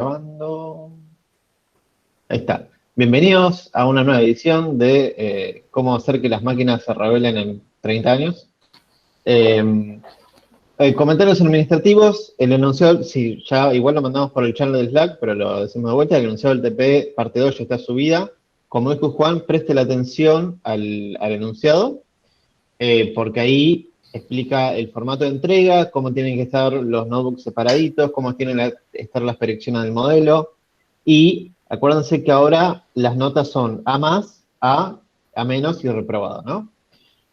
Grabando. Ahí está. Bienvenidos a una nueva edición de cómo hacer que las máquinas se rebelen en 30 años. Comentarios administrativos. El enunciado, sí, ya igual lo mandamos por el channel del Slack, pero lo decimos de vuelta. El enunciado del TP parte 2 ya está subida. Como dijo Juan, preste la atención al enunciado, porque ahí explica el formato de entrega, cómo tienen que estar los notebooks separaditos, cómo tienen que estar las predicciones del modelo. Y acuérdense que ahora las notas son A más, A menos y reprobado, ¿no?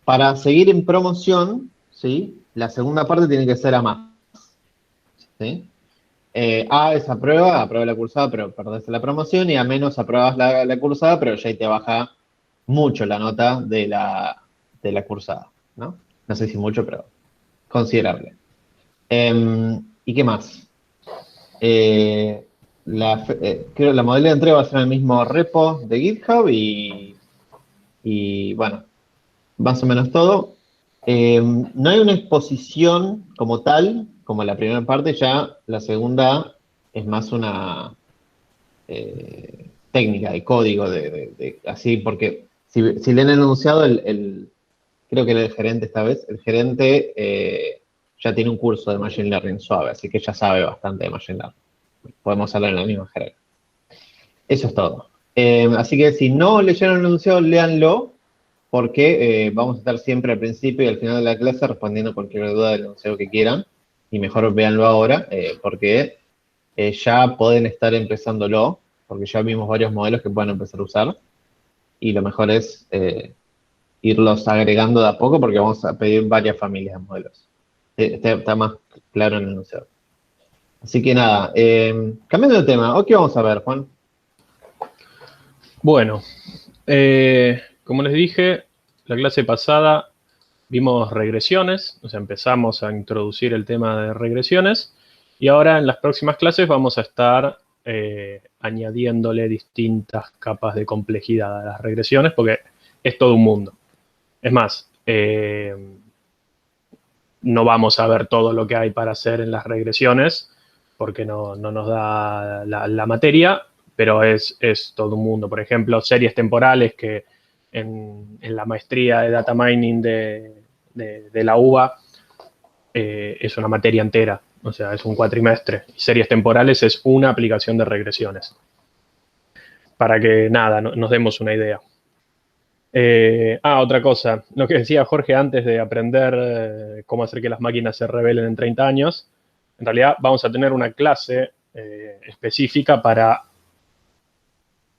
Para seguir en promoción, ¿sí? La segunda parte tiene que ser A más, ¿sí? A es aprueba la cursada, pero perdés la promoción, y A menos apruebas la cursada, pero ya ahí te baja mucho la nota de la cursada, ¿no? No sé si mucho, pero considerable. ¿Y qué más? Creo que la modalidad de entrega va a ser el mismo repo de GitHub y bueno, más o menos todo. No hay una exposición como tal, como la primera parte, ya la segunda es más una técnica de código, así, porque si leen el enunciado, creo que era el gerente esta vez, el gerente ya tiene un curso de Machine Learning suave, así que ya sabe bastante de Machine Learning. Podemos hablar en la misma jerga. Eso es todo. Así que si no leyeron el enunciado, léanlo, porque vamos a estar siempre al principio y al final de la clase respondiendo cualquier duda del enunciado que quieran. Y mejor véanlo ahora, porque ya pueden estar empezándolo, porque ya vimos varios modelos que pueden empezar a usar. Y lo mejor es irlos agregando de a poco, porque vamos a pedir varias familias de modelos. Está más claro en el enunciado. Así que nada, cambiando de tema, ¿o qué vamos a ver, Juan? Bueno, como les dije, la clase pasada vimos regresiones, o sea, empezamos a introducir el tema de regresiones, y ahora en las próximas clases vamos a estar añadiéndole distintas capas de complejidad a las regresiones, porque es todo un mundo. Es más, no vamos a ver todo lo que hay para hacer en las regresiones, porque no nos da la materia, pero es todo un mundo. Por ejemplo, series temporales que en la maestría de Data Mining de la UBA es una materia entera, o sea, es un cuatrimestre. Y series temporales es una aplicación de regresiones. Para que, nada, nos demos una idea. Otra cosa, lo que decía Jorge antes de aprender cómo hacer que las máquinas se rebelen en 30 años, en realidad vamos a tener una clase específica para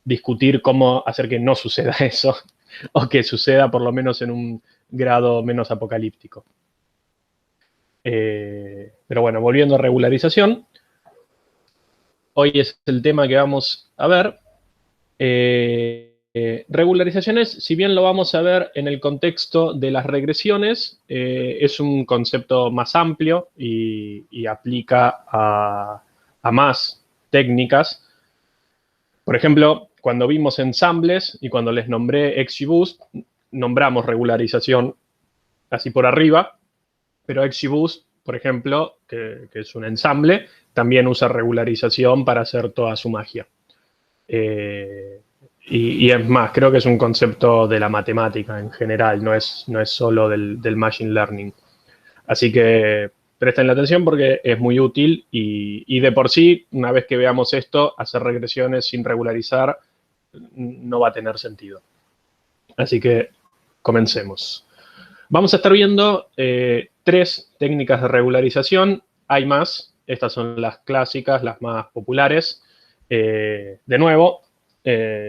discutir cómo hacer que no suceda eso, o que suceda por lo menos en un grado menos apocalíptico. Pero bueno, volviendo a regularización, hoy es el tema que vamos a ver. Regularizaciones, si bien lo vamos a ver en el contexto de las regresiones, es un concepto más amplio y aplica a más técnicas. Por ejemplo, cuando vimos ensambles y cuando les nombré XGBoost, nombramos regularización así por arriba, pero XGBoost, por ejemplo, que es un ensamble, también usa regularización para hacer toda su magia. Y es más, creo que es un concepto de la matemática en general, no es solo del machine learning. Así que presten la atención porque es muy útil y de por sí, una vez que veamos esto, hacer regresiones sin regularizar no va a tener sentido. Así que comencemos. Vamos a estar viendo 3 técnicas de regularización. Hay más, estas son las clásicas, las más populares. De nuevo,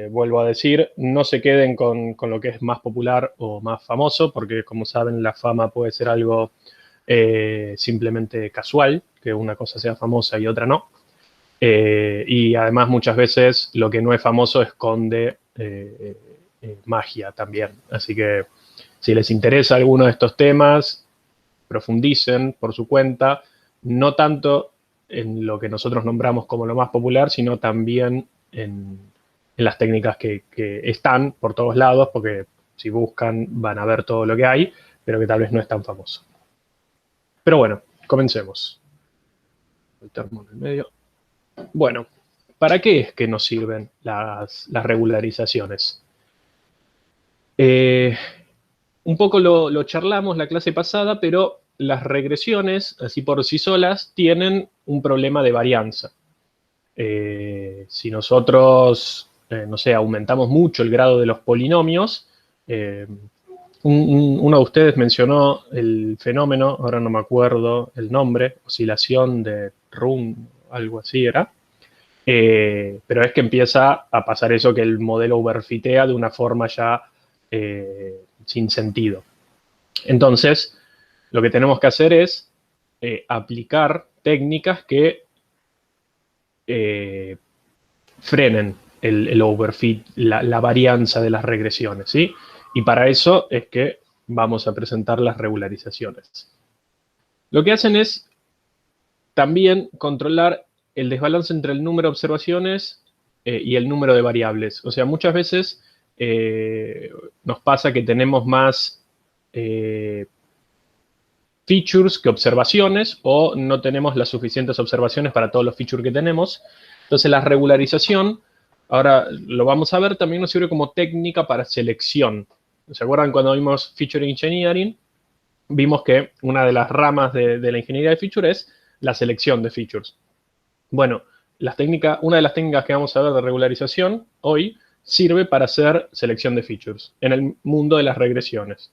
vuelvo a decir, no se queden con lo que es más popular o más famoso, porque como saben, la fama puede ser algo simplemente casual, que una cosa sea famosa y otra no. Y además muchas veces lo que no es famoso esconde magia también. Así que si les interesa alguno de estos temas, profundicen por su cuenta, no tanto en lo que nosotros nombramos como lo más popular, sino también en las técnicas que están por todos lados, porque si buscan van a ver todo lo que hay, pero que tal vez no es tan famoso. Pero bueno, comencemos. El termo en el medio. Bueno, ¿para qué es que nos sirven las regularizaciones? Un poco lo charlamos la clase pasada, pero las regresiones, así por sí solas, tienen un problema de varianza. Si nosotros, no sé, aumentamos mucho el grado de los polinomios, uno de ustedes mencionó el fenómeno, ahora no me acuerdo el nombre, oscilación de Runge, algo así era, pero es que empieza a pasar eso que el modelo overfitea de una forma ya sin sentido. Entonces, lo que tenemos que hacer es aplicar técnicas que frenen el overfit, la varianza de las regresiones, ¿sí? Y para eso es que vamos a presentar las regularizaciones. Lo que hacen es también controlar el desbalance entre el número de observaciones y el número de variables. O sea, muchas veces nos pasa que tenemos más features que observaciones, o no tenemos las suficientes observaciones para todos los features que tenemos. Entonces, la regularización, ahora lo vamos a ver, también nos sirve como técnica para selección. ¿Se acuerdan cuando vimos Feature Engineering? Vimos que una de las ramas de la ingeniería de feature es la selección de features. Bueno, una de las técnicas que vamos a ver de regularización hoy sirve para hacer selección de features en el mundo de las regresiones.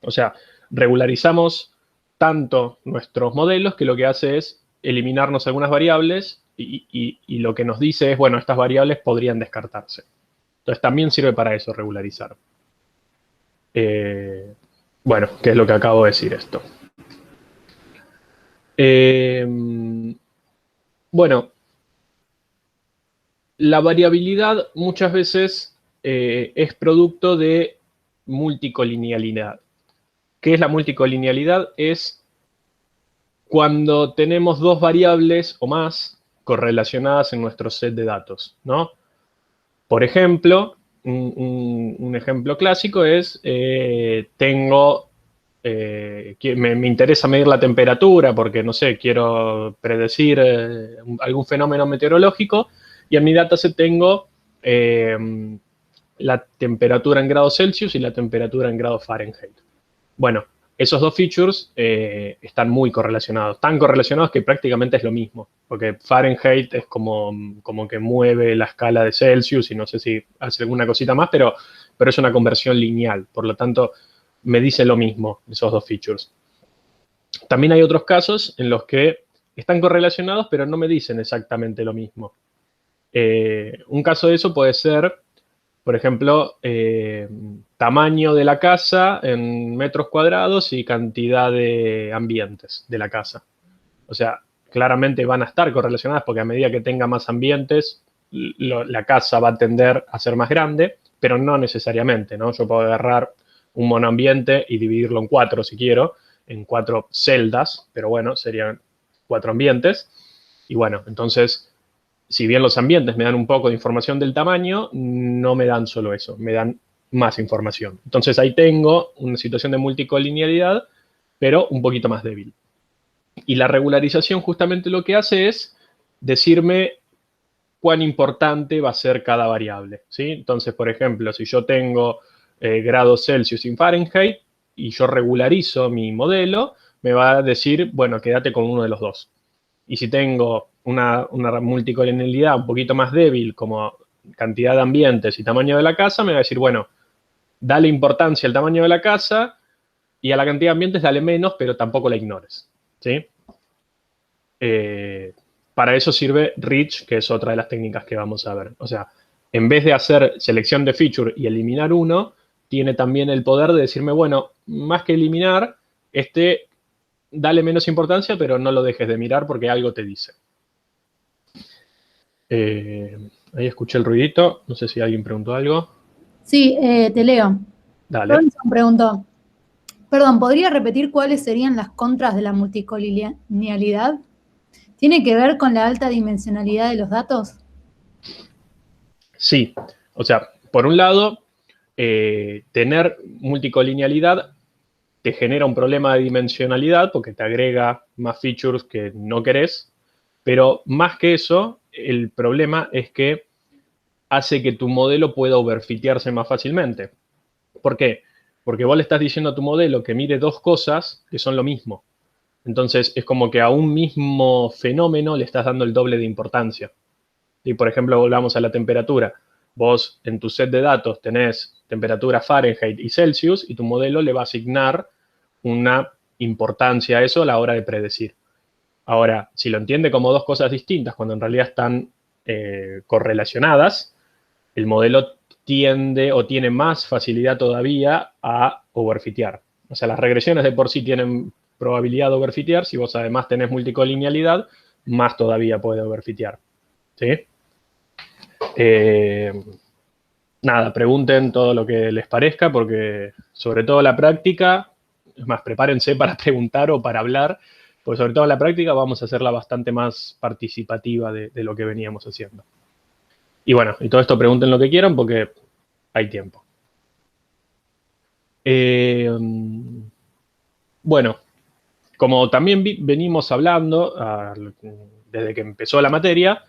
O sea, regularizamos tanto nuestros modelos que lo que hace es eliminarnos algunas variables y lo que nos dice es, bueno, estas variables podrían descartarse. Entonces, también sirve para eso, regularizar. Bueno, ¿qué es lo que acabo de decir esto? Bueno, la variabilidad muchas veces es producto de multicolinealidad. ¿Qué es la multicolinealidad? Es cuando tenemos dos variables o más correlacionadas en nuestro set de datos, ¿no? Por ejemplo, un ejemplo clásico es, me interesa medir la temperatura porque, no sé, quiero predecir algún fenómeno meteorológico, y en mi dataset tengo la temperatura en grados Celsius y la temperatura en grados Fahrenheit. Bueno, esos dos features están muy correlacionados. Tan correlacionados que prácticamente es lo mismo. Porque Fahrenheit es como que mueve la escala de Celsius y no sé si hace alguna cosita más, pero es una conversión lineal. Por lo tanto, me dice lo mismo esos dos features. También hay otros casos en los que están correlacionados, pero no me dicen exactamente lo mismo. Un caso de eso puede ser, por ejemplo, tamaño de la casa en metros cuadrados y cantidad de ambientes de la casa. O sea, claramente van a estar correlacionadas porque a medida que tenga más ambientes, la casa va a tender a ser más grande, pero no necesariamente, ¿no? Yo puedo agarrar un monoambiente y dividirlo en 4 si quiero, en 4 celdas, pero bueno, serían 4 ambientes. Y bueno, entonces, si bien los ambientes me dan un poco de información del tamaño, no me dan solo eso, me dan más información. Entonces ahí tengo una situación de multicolinealidad, pero un poquito más débil. Y la regularización justamente lo que hace es decirme cuán importante va a ser cada variable, ¿sí? Entonces, por ejemplo, si yo tengo grados Celsius y Fahrenheit y yo regularizo mi modelo, me va a decir, bueno, quédate con uno de los dos. Y si tengo una multicolinealidad un poquito más débil, como cantidad de ambientes y tamaño de la casa, me va a decir, bueno, dale importancia al tamaño de la casa y a la cantidad de ambientes dale menos, pero tampoco la ignores, ¿sí? Para eso sirve Rich, que es otra de las técnicas que vamos a ver. O sea, en vez de hacer selección de feature y eliminar uno, tiene también el poder de decirme, bueno, más que eliminar, dale menos importancia, pero no lo dejes de mirar porque algo te dice. Ahí escuché el ruidito. No sé si alguien preguntó algo. Sí, te leo. Dale. Robinson preguntó, perdón, ¿podría repetir cuáles serían las contras de la multicolinealidad? ¿Tiene que ver con la alta dimensionalidad de los datos? Sí. O sea, por un lado, tener multicolinealidad te genera un problema de dimensionalidad porque te agrega más features que no querés, pero más que eso, el problema es que hace que tu modelo pueda overfitearse más fácilmente. ¿Por qué? Porque vos le estás diciendo a tu modelo que mire dos cosas que son lo mismo. Entonces, es como que a un mismo fenómeno le estás dando el doble de importancia. Y, por ejemplo, volvamos a la temperatura. Vos, en tu set de datos, tenés temperatura Fahrenheit y Celsius, y tu modelo le va a asignar una importancia a eso a la hora de predecir. Ahora, si lo entiende como dos cosas distintas, cuando en realidad están correlacionadas, el modelo tiende o tiene más facilidad todavía a overfitear. O sea, las regresiones de por sí tienen probabilidad de overfitear. Si vos además tenés multicolinealidad, más todavía puede overfitear. ¿Sí? Nada, pregunten todo lo que les parezca, porque sobre todo la práctica, es más, prepárense para preguntar o para hablar, porque sobre todo la práctica vamos a hacerla bastante más participativa de lo que veníamos haciendo. Y bueno, y todo esto pregunten lo que quieran porque hay tiempo. Bueno, como también venimos hablando desde que empezó la materia,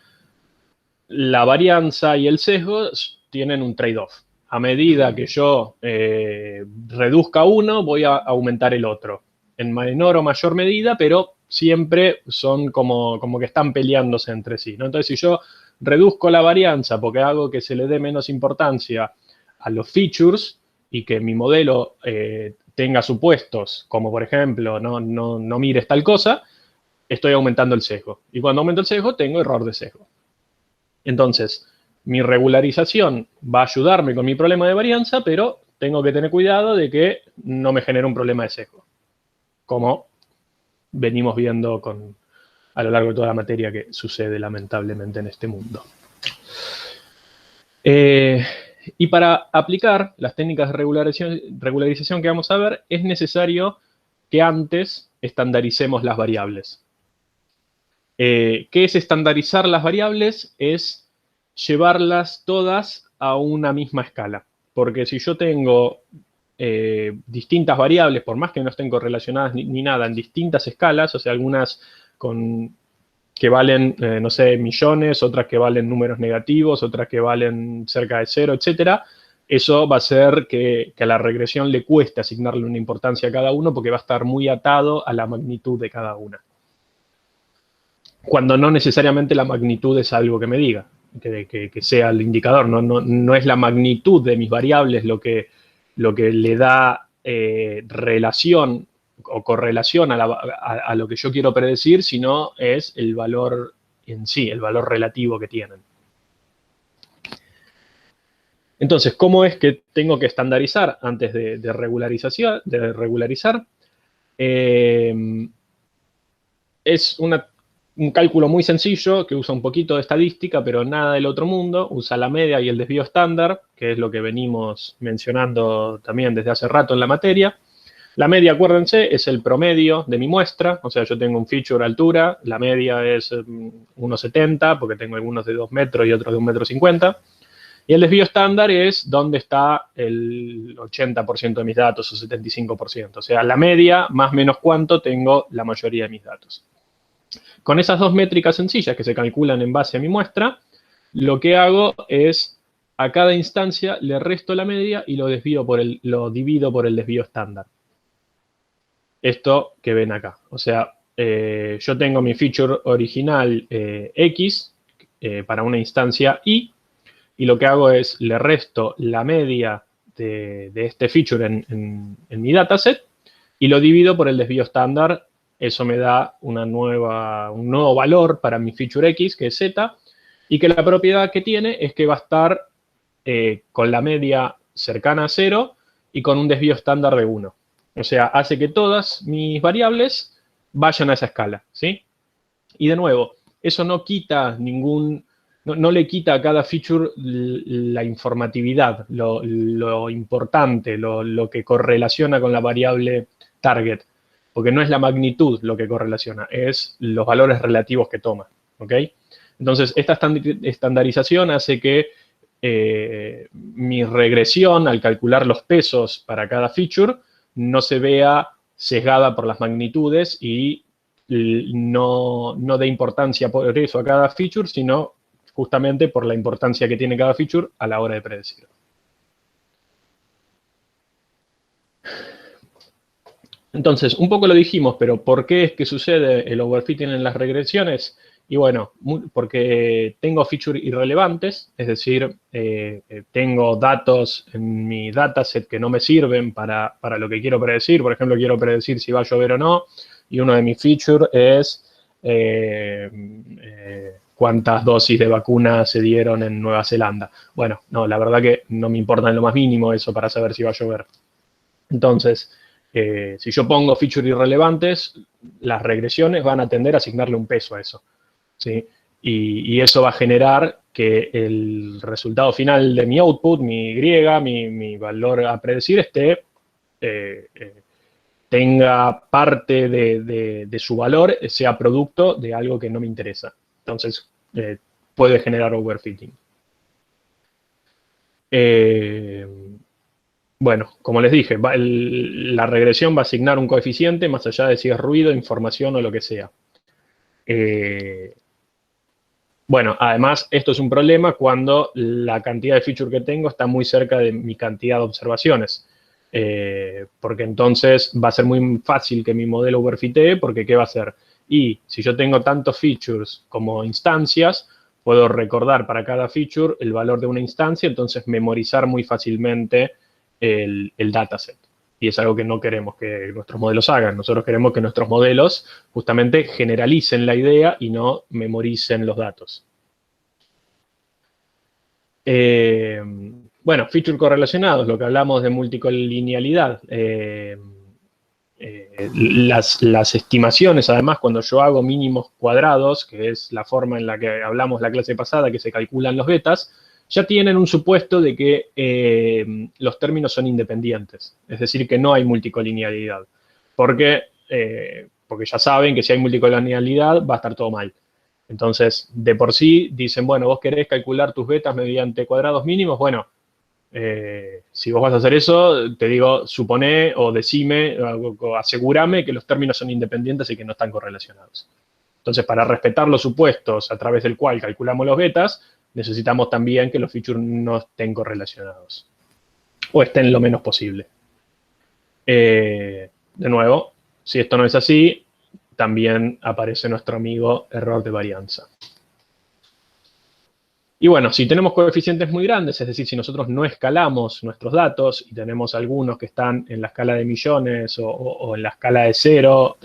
la varianza y el sesgo tienen un trade-off. A medida que yo reduzca uno, voy a aumentar el otro. En menor o mayor medida, pero siempre son como que están peleándose entre sí, ¿no? Entonces, si yo reduzco la varianza porque hago que se le dé menos importancia a los features y que mi modelo tenga supuestos, como por ejemplo, no mires tal cosa, estoy aumentando el sesgo. Y cuando aumento el sesgo, tengo error de sesgo. Entonces, mi regularización va a ayudarme con mi problema de varianza, pero tengo que tener cuidado de que no me genere un problema de sesgo, como venimos viendo a lo largo de toda la materia que sucede lamentablemente en este mundo. Y para aplicar las técnicas de regularización que vamos a ver, es necesario que antes estandaricemos las variables. ¿Qué es estandarizar las variables? Es llevarlas todas a una misma escala. Porque si yo tengo distintas variables, por más que no estén correlacionadas ni nada, en distintas escalas, o sea, algunas que valen, no sé, millones, otras que valen números negativos, otras que valen cerca de 0, etcétera, eso va a hacer que a la regresión le cueste asignarle una importancia a cada uno porque va a estar muy atado a la magnitud de cada una. Cuando no necesariamente la magnitud es algo que me diga, que sea el indicador. No es la magnitud de mis variables lo que le da relación o correlación a lo que yo quiero predecir, sino es el valor en sí, el valor relativo que tienen. Entonces, ¿cómo es que tengo que estandarizar antes de regularizar? Es un cálculo muy sencillo que usa un poquito de estadística, pero nada del otro mundo. Usa la media y el desvío estándar, que es lo que venimos mencionando también desde hace rato en la materia. La media, acuérdense, es el promedio de mi muestra. O sea, yo tengo un feature altura, la media es 1,70, porque tengo algunos de 2 metros y otros de 1,50 m. Y el desvío estándar es donde está el 80% de mis datos o 75%. O sea, la media más menos cuánto tengo la mayoría de mis datos. Con esas dos métricas sencillas que se calculan en base a mi muestra, lo que hago es a cada instancia le resto la media y lo divido por el desvío estándar. Esto que ven acá. O sea, yo tengo mi feature original X para una instancia Y, y lo que hago es le resto la media de este feature en mi dataset y lo divido por el desvío estándar. Eso me da un nuevo valor para mi feature X, que es Z, y que la propiedad que tiene es que va a estar con la media cercana a 0 y con un desvío estándar de 1. O sea, hace que todas mis variables vayan a esa escala, ¿sí? Y de nuevo, eso no quita no le quita a cada feature la informatividad, lo importante, lo que correlaciona con la variable target. Porque no es la magnitud lo que correlaciona, es los valores relativos que toma, ¿ok? Entonces, esta estandarización hace que mi regresión, al calcular los pesos para cada feature, no se vea sesgada por las magnitudes y no dé importancia por eso a cada feature, sino justamente por la importancia que tiene cada feature a la hora de predecir. Entonces, un poco lo dijimos, pero ¿por qué es que sucede el overfitting en las regresiones? Y bueno, porque tengo features irrelevantes, es decir, tengo datos en mi dataset que no me sirven para lo que quiero predecir. Por ejemplo, quiero predecir si va a llover o no, y uno de mis features es cuántas dosis de vacuna se dieron en Nueva Zelanda. Bueno, no, la verdad que no me importa en lo más mínimo eso para saber si va a llover. Entonces, si yo pongo features irrelevantes, las regresiones van a tender a asignarle un peso a eso, ¿sí? Y eso va a generar que el resultado final de mi output, mi Y, mi valor a predecir, tenga parte de su valor, sea producto de algo que no me interesa. Entonces, puede generar overfitting. Bueno, como les dije, la regresión va a asignar un coeficiente más allá de si es ruido, información o lo que sea. Bueno, además, esto es un problema cuando la cantidad de feature que tengo está muy cerca de mi cantidad de observaciones. Porque entonces va a ser muy fácil que mi modelo overfitee, porque ¿qué va a hacer? Y si yo tengo tantos features como instancias, puedo recordar para cada feature el valor de una instancia, entonces memorizar muy fácilmente el dataset. Y es algo que no queremos que nuestros modelos hagan. Nosotros queremos que nuestros modelos justamente generalicen la idea y no memoricen los datos. Bueno, feature correlacionados, lo que hablamos de multicolinealidad. Las estimaciones, además, cuando yo hago mínimos cuadrados, que es la forma en la que hablamos la clase pasada, que se calculan los betas, ya tienen un supuesto de que los términos son independientes. Es decir, que no hay multicolinealidad. Porque ya saben que si hay multicolinealidad va a estar todo mal. Entonces, de por sí, dicen, bueno, vos querés calcular tus betas mediante cuadrados mínimos, bueno, si vos vas a hacer eso, te digo, suponé o decime o asegúrame que los términos son independientes y que no están correlacionados. Entonces, para respetar los supuestos a través del cual calculamos los betas, necesitamos también que los features no estén correlacionados o estén lo menos posible. De nuevo, si esto no es así, también aparece nuestro amigo error de varianza. Y bueno, si tenemos coeficientes muy grandes, es decir, si nosotros no escalamos nuestros datos y tenemos algunos que están en la escala de millones o en la escala de 0,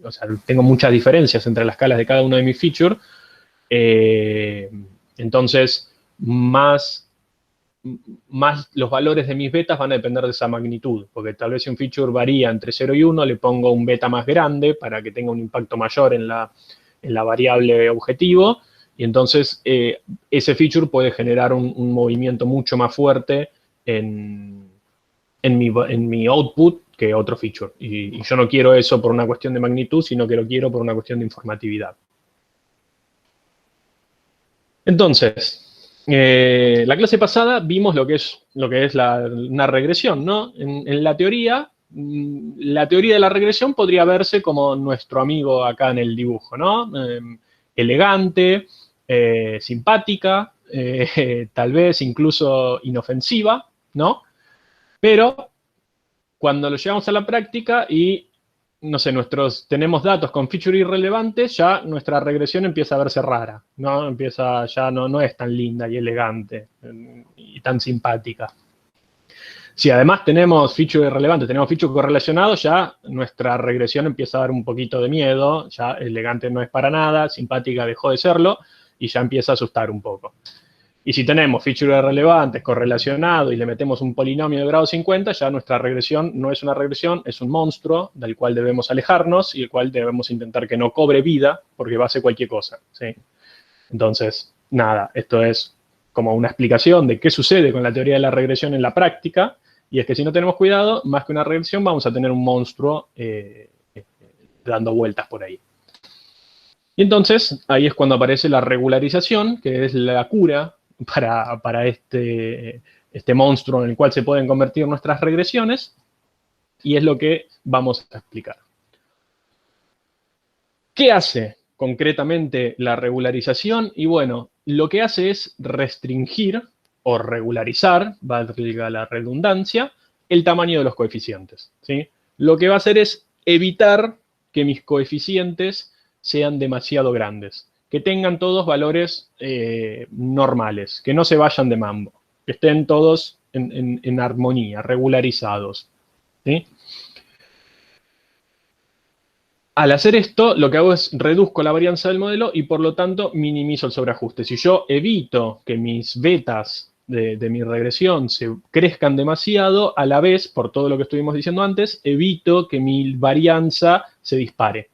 o sea, tengo muchas diferencias entre las escalas de cada uno de mis features, entonces más los valores de mis betas van a depender de esa magnitud, porque tal vez si un feature varía entre 0 y 1, le pongo un beta más grande para que tenga un impacto mayor en la variable objetivo, y entonces ese feature puede generar un movimiento mucho más fuerte en mi output que otro feature. Y yo no quiero eso por una cuestión de magnitud, sino que lo quiero por una cuestión de informatividad. Entonces, la clase pasada vimos lo que es una regresión, ¿no? En la teoría de la regresión podría verse como nuestro amigo acá en el dibujo, ¿no? Elegante, simpática, tal vez incluso inofensiva, ¿no? Pero cuando lo llevamos a la práctica y, no sé, tenemos datos con features irrelevantes, ya nuestra regresión empieza a verse rara, ¿no? Ya no es tan linda y elegante y tan simpática. Si además tenemos features irrelevantes, tenemos features correlacionados, ya nuestra regresión empieza a dar un poquito de miedo, ya elegante no es para nada, simpática dejó de serlo, y ya empieza a asustar un poco. Y si tenemos features relevantes, correlacionados, y le metemos un polinomio de grado 50, ya nuestra regresión no es una regresión, es un monstruo del cual debemos alejarnos y el cual debemos intentar que no cobre vida, porque va a hacer cualquier cosa, ¿sí? Entonces, nada, esto es como una explicación de qué sucede con la teoría de la regresión en la práctica, y es que si no tenemos cuidado, más que una regresión, vamos a tener un monstruo dando vueltas por ahí. Y entonces, ahí es cuando aparece la regularización, que es la cura para este monstruo en el cual se pueden convertir nuestras regresiones, y es lo que vamos a explicar. ¿Qué hace concretamente la regularización? Y bueno, lo que hace es restringir o regularizar, valga la redundancia, el tamaño de los coeficientes, ¿sí? Lo que va a hacer es evitar que mis coeficientes sean demasiado grandes, que tengan todos valores normales, que no se vayan de mambo, que estén todos en armonía, regularizados, ¿sí? Al hacer esto, lo que hago es reduzco la varianza del modelo y por lo tanto minimizo el sobreajuste. Si yo evito que mis betas de mi regresión se crezcan demasiado, a la vez, por todo lo que estuvimos diciendo antes, evito que mi varianza se dispare.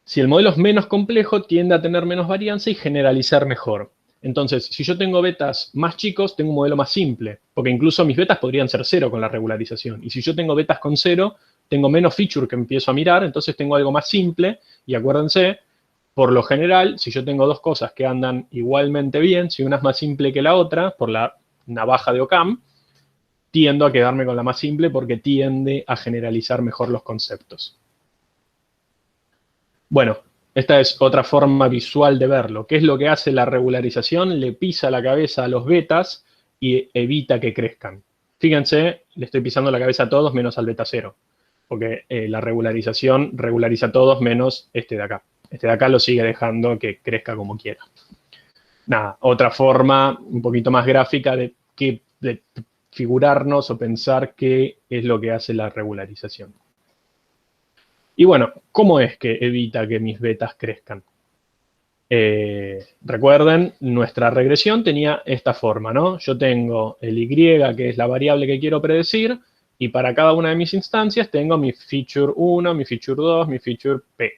Si el modelo es menos complejo, tiende a tener menos varianza y generalizar mejor. Entonces, si yo tengo betas más chicos, tengo un modelo más simple, porque incluso mis betas podrían ser 0 con la regularización. Y si yo tengo betas con 0, tengo menos feature que empiezo a mirar, entonces tengo algo más simple. Y acuérdense, por lo general, si yo tengo dos cosas que andan igualmente bien, si una es más simple que la otra, por la navaja de Occam, tiendo a quedarme con la más simple porque tiende a generalizar mejor los conceptos. Bueno, esta es otra forma visual de verlo. ¿Qué es lo que hace la regularización? Le pisa la cabeza a los betas y evita que crezcan. Fíjense, le estoy pisando la cabeza a todos menos al beta 0, porque la regularización regulariza a todos menos este de acá. Este de acá lo sigue dejando que crezca como quiera. Nada, otra forma un poquito más gráfica de figurarnos o pensar qué es lo que hace la regularización. Y bueno, ¿cómo es que evita que mis betas crezcan? Recuerden, nuestra regresión tenía esta forma, ¿no? Yo tengo el Y, que es la variable que quiero predecir, y para cada una de mis instancias tengo mi feature 1, mi feature 2, mi feature P.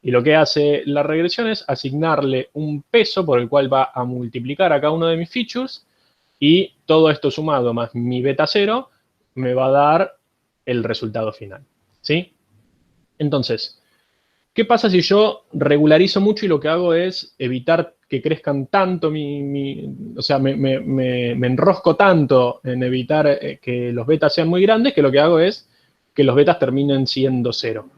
Y lo que hace la regresión es asignarle un peso por el cual va a multiplicar a cada uno de mis features, y todo esto sumado más mi beta 0 me va a dar el resultado final, ¿sí? Entonces, ¿qué pasa si yo regularizo mucho y lo que hago es evitar que crezcan tanto o sea, me enrosco tanto en evitar que los betas sean muy grandes, que lo que hago es que los betas terminen siendo 0.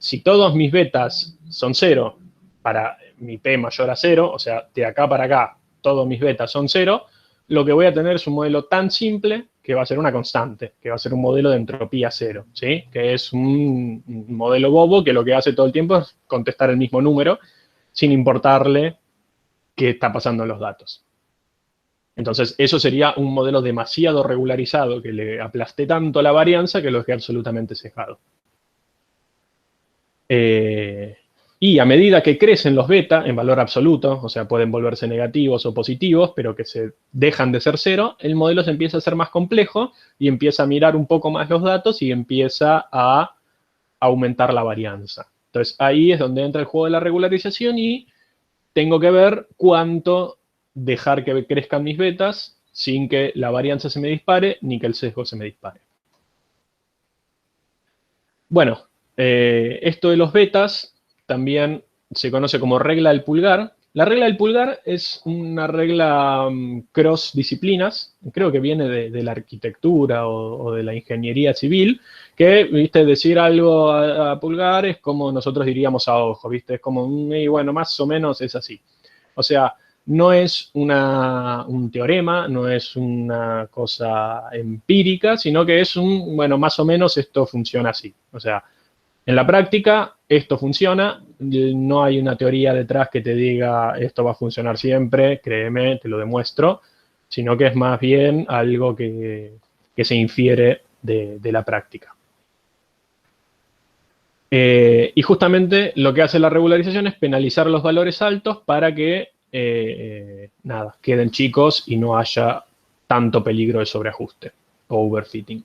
Si todos mis betas son 0 para mi P mayor a 0, o sea, de acá para acá todos mis betas son 0, lo que voy a tener es un modelo tan simple que va a ser una constante, que va a ser un modelo de entropía 0, ¿sí? Que es un modelo bobo que lo que hace todo el tiempo es contestar el mismo número sin importarle qué está pasando en los datos. Entonces, eso sería un modelo demasiado regularizado que le aplasté tanto la varianza que lo dejé absolutamente cejado. Y a medida que crecen los beta en valor absoluto, o sea, pueden volverse negativos o positivos, pero que se dejan de ser 0, el modelo se empieza a ser más complejo y empieza a mirar un poco más los datos y empieza a aumentar la varianza. Entonces, ahí es donde entra el juego de la regularización y tengo que ver cuánto dejar que crezcan mis betas sin que la varianza se me dispare ni que el sesgo se me dispare. Bueno, esto de los betas también se conoce como regla del pulgar. La regla del pulgar es una regla cross disciplinas, creo que viene de la arquitectura o de la ingeniería civil, que, viste, decir algo a pulgar es como nosotros diríamos a ojo, viste, es como, y bueno, más o menos es así. O sea, no es un teorema, no es una cosa empírica, sino que es bueno, más o menos esto funciona así. O sea, en la práctica, esto funciona, no hay una teoría detrás que te diga esto va a funcionar siempre, créeme, te lo demuestro, sino que es más bien algo que se infiere de la práctica. Y justamente lo que hace la regularización es penalizar los valores altos para que, nada, queden chicos y no haya tanto peligro de sobreajuste o overfitting.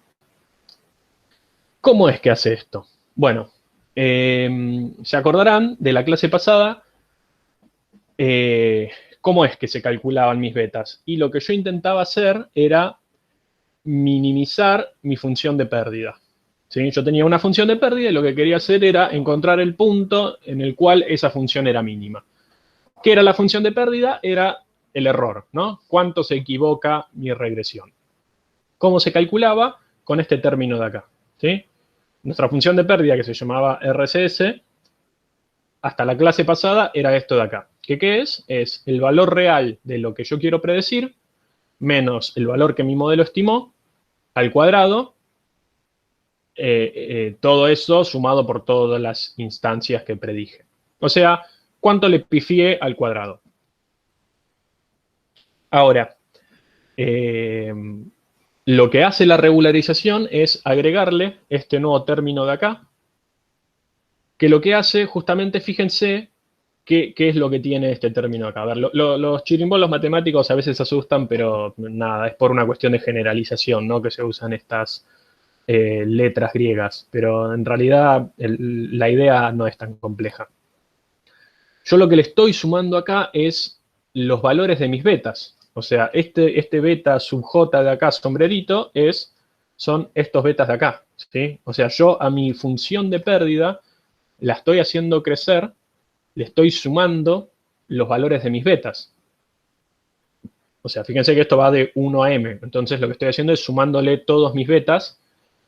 ¿Cómo es que hace esto? Bueno, se acordarán de la clase pasada cómo es que se calculaban mis betas. Y lo que yo intentaba hacer era minimizar mi función de pérdida. ¿Sí? Yo tenía una función de pérdida y lo que quería hacer era encontrar el punto en el cual esa función era mínima. ¿Qué era la función de pérdida? Era el error, ¿no? ¿Cuánto se equivoca mi regresión? ¿Cómo se calculaba? Con este término de acá, ¿sí? nuestra función de pérdida, que se llamaba RCS, hasta la clase pasada era esto de acá. ¿Qué es? Es el valor real de lo que yo quiero predecir, menos el valor que mi modelo estimó, al cuadrado, todo eso sumado por todas las instancias que predije. O sea, ¿cuánto le pifié al cuadrado? Ahora, lo que hace la regularización es agregarle este nuevo término de acá, que lo que hace, justamente, fíjense, ¿qué es lo que tiene este término acá? A ver, los chirimbolos matemáticos a veces asustan, pero nada, es por una cuestión de generalización, ¿no? Que se usan estas letras griegas, pero en realidad la idea no es tan compleja. Yo lo que le estoy sumando acá es los valores de mis betas. O sea, este beta sub j de acá, sombrerito, son estos betas de acá, ¿sí? O sea, yo a mi función de pérdida la estoy haciendo crecer, le estoy sumando los valores de mis betas. O sea, fíjense que esto va de 1 a m. Entonces, lo que estoy haciendo es sumándole todos mis betas,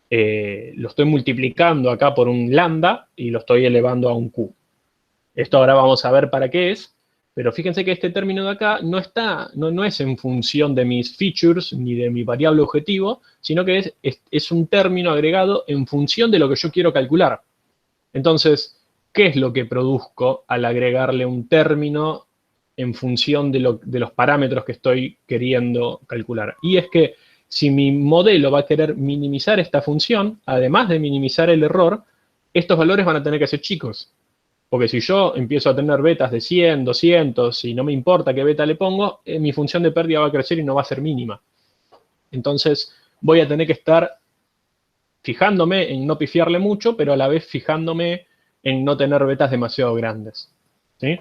lo estoy multiplicando acá por un lambda y lo estoy elevando a un q. Esto ahora vamos a ver para qué es, pero fíjense que este término de acá no es en función de mis features ni de mi variable objetivo, sino que es un término agregado en función de lo que yo quiero calcular. Entonces, ¿qué es lo que produzco al agregarle un término en función de los parámetros que estoy queriendo calcular? Y es que si mi modelo va a querer minimizar esta función, además de minimizar el error, estos valores van a tener que ser chicos. Porque si yo empiezo a tener betas de 100, 200, y no me importa qué beta le pongo, mi función de pérdida va a crecer y no va a ser mínima. Entonces, voy a tener que estar fijándome en no pifiarle mucho, pero a la vez fijándome en no tener betas demasiado grandes, ¿sí?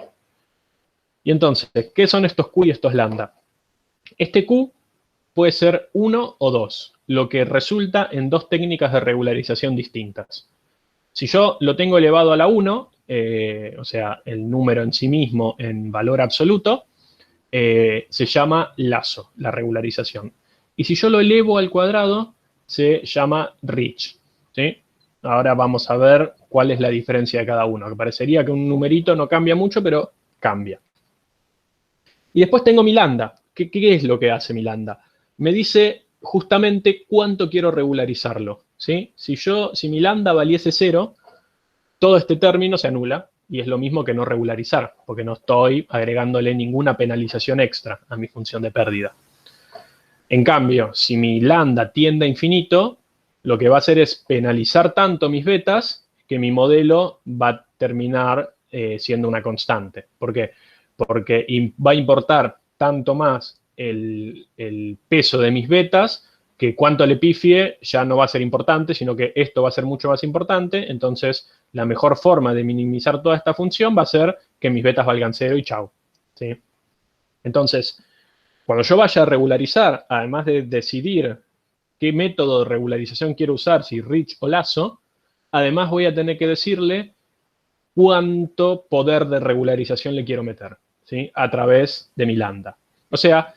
Y entonces, ¿qué son estos Q y estos lambda? Este Q puede ser 1 o 2, lo que resulta en dos técnicas de regularización distintas. Si yo lo tengo elevado a la 1, o sea, el número en sí mismo en valor absoluto, se llama lazo, la regularización. Y si yo lo elevo al cuadrado, se llama Rich, ¿sí? Ahora vamos a ver cuál es la diferencia de cada uno, que parecería que un numerito no cambia mucho, pero cambia. Y después tengo mi lambda. ¿Qué es lo que hace mi lambda? Me dice justamente cuánto quiero regularizarlo, ¿sí? Si mi lambda valiese 0, todo este término se anula, y es lo mismo que no regularizar, porque no estoy agregándole ninguna penalización extra a mi función de pérdida. En cambio, si mi lambda tiende a infinito, lo que va a hacer es penalizar tanto mis betas que mi modelo va a terminar siendo una constante. ¿Por qué? Porque va a importar tanto más el peso de mis betas que cuánto le pifie ya no va a ser importante, sino que esto va a ser mucho más importante. Entonces, la mejor forma de minimizar toda esta función va a ser que mis betas valgan 0 y chau, ¿sí? Entonces, cuando yo vaya a regularizar, además de decidir qué método de regularización quiero usar, si Rich o lazo, además voy a tener que decirle cuánto poder de regularización le quiero meter, ¿sí? A través de mi lambda. O sea,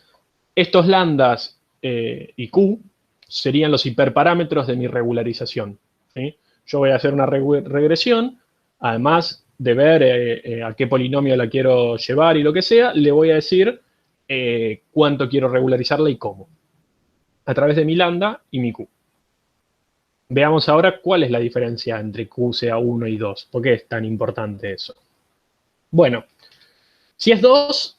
estos lambdas y Q serían los hiperparámetros de mi regularización, ¿sí? Yo voy a hacer una regresión, además de ver a qué polinomio la quiero llevar y lo que sea, le voy a decir cuánto quiero regularizarla y cómo, a través de mi lambda y mi Q. Veamos ahora cuál es la diferencia entre Q sea 1 y 2. ¿Por qué es tan importante eso? Bueno, si es 2,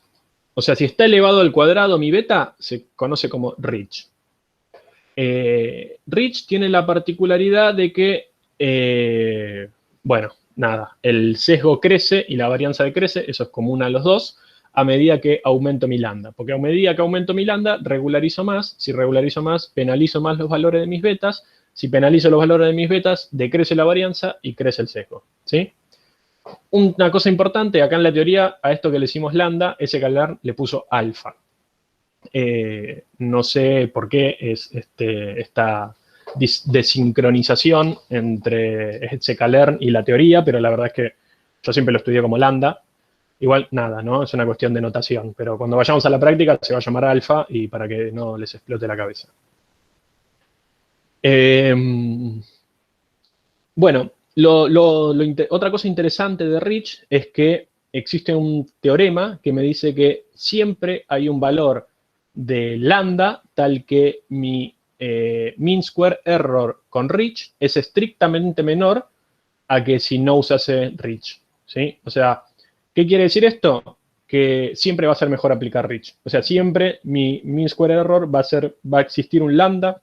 o sea, si está elevado al cuadrado mi beta, se conoce como Rich. Rich tiene la particularidad de que, bueno, nada, el sesgo crece y la varianza decrece, eso es común a los dos, a medida que aumento mi lambda. Porque a medida que aumento mi lambda, regularizo más. Si regularizo más, penalizo más los valores de mis betas. Si penalizo los valores de mis betas, decrece la varianza y crece el sesgo, ¿sí? Una cosa importante, acá en la teoría, a esto que le decimos lambda, ese Caler le puso alfa. No sé por qué es esta desincronización entre ese Caler y la teoría, pero la verdad es que yo siempre lo estudié como lambda. Igual, nada, ¿no? Es una cuestión de notación, pero cuando vayamos a la práctica se va a llamar alfa y para que no les explote la cabeza. Bueno, otra cosa interesante de Rich es que existe un teorema que me dice que siempre hay un valor de lambda tal que mi mean square error con Rich es estrictamente menor a que si no usase Rich, ¿sí? O sea, ¿qué quiere decir esto? Que siempre va a ser mejor aplicar Rich. O sea, siempre mi mean square error va a existir un lambda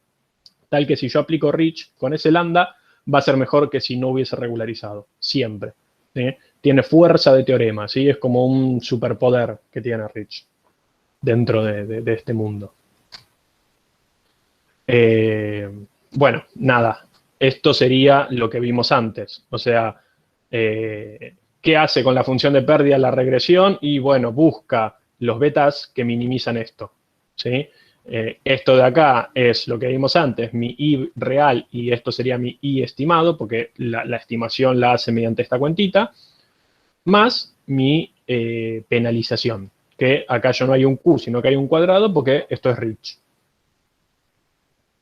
tal que si yo aplico Rich con ese lambda va a ser mejor que si no hubiese regularizado, siempre. ¿Sí? Tiene fuerza de teorema, ¿sí? Es como un superpoder que tiene Rich dentro de este mundo. Bueno, nada, esto sería lo que vimos antes. O sea, ¿qué hace con la función de pérdida la regresión? Y bueno, busca los betas que minimizan esto, ¿sí? Esto de acá es lo que vimos antes, mi I real, y esto sería mi I estimado, porque la estimación la hace mediante esta cuentita, más mi penalización, que acá ya no hay un Q, sino que hay un cuadrado, porque esto es Rich.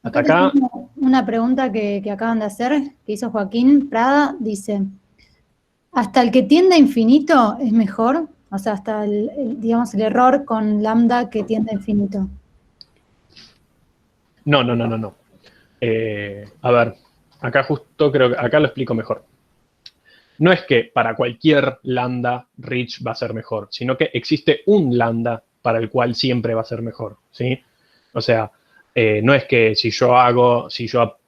Hasta acá. Una pregunta que acaban de hacer, que hizo Joaquín Prada, dice, ¿hasta el que tiende a infinito es mejor? O sea, hasta digamos, el error con lambda que tiende a infinito. No. A ver, acá justo creo que acá lo explico mejor. No es que para cualquier lambda Rich va a ser mejor, sino que existe un lambda para el cual siempre va a ser mejor, ¿sí? O sea, no es que si yo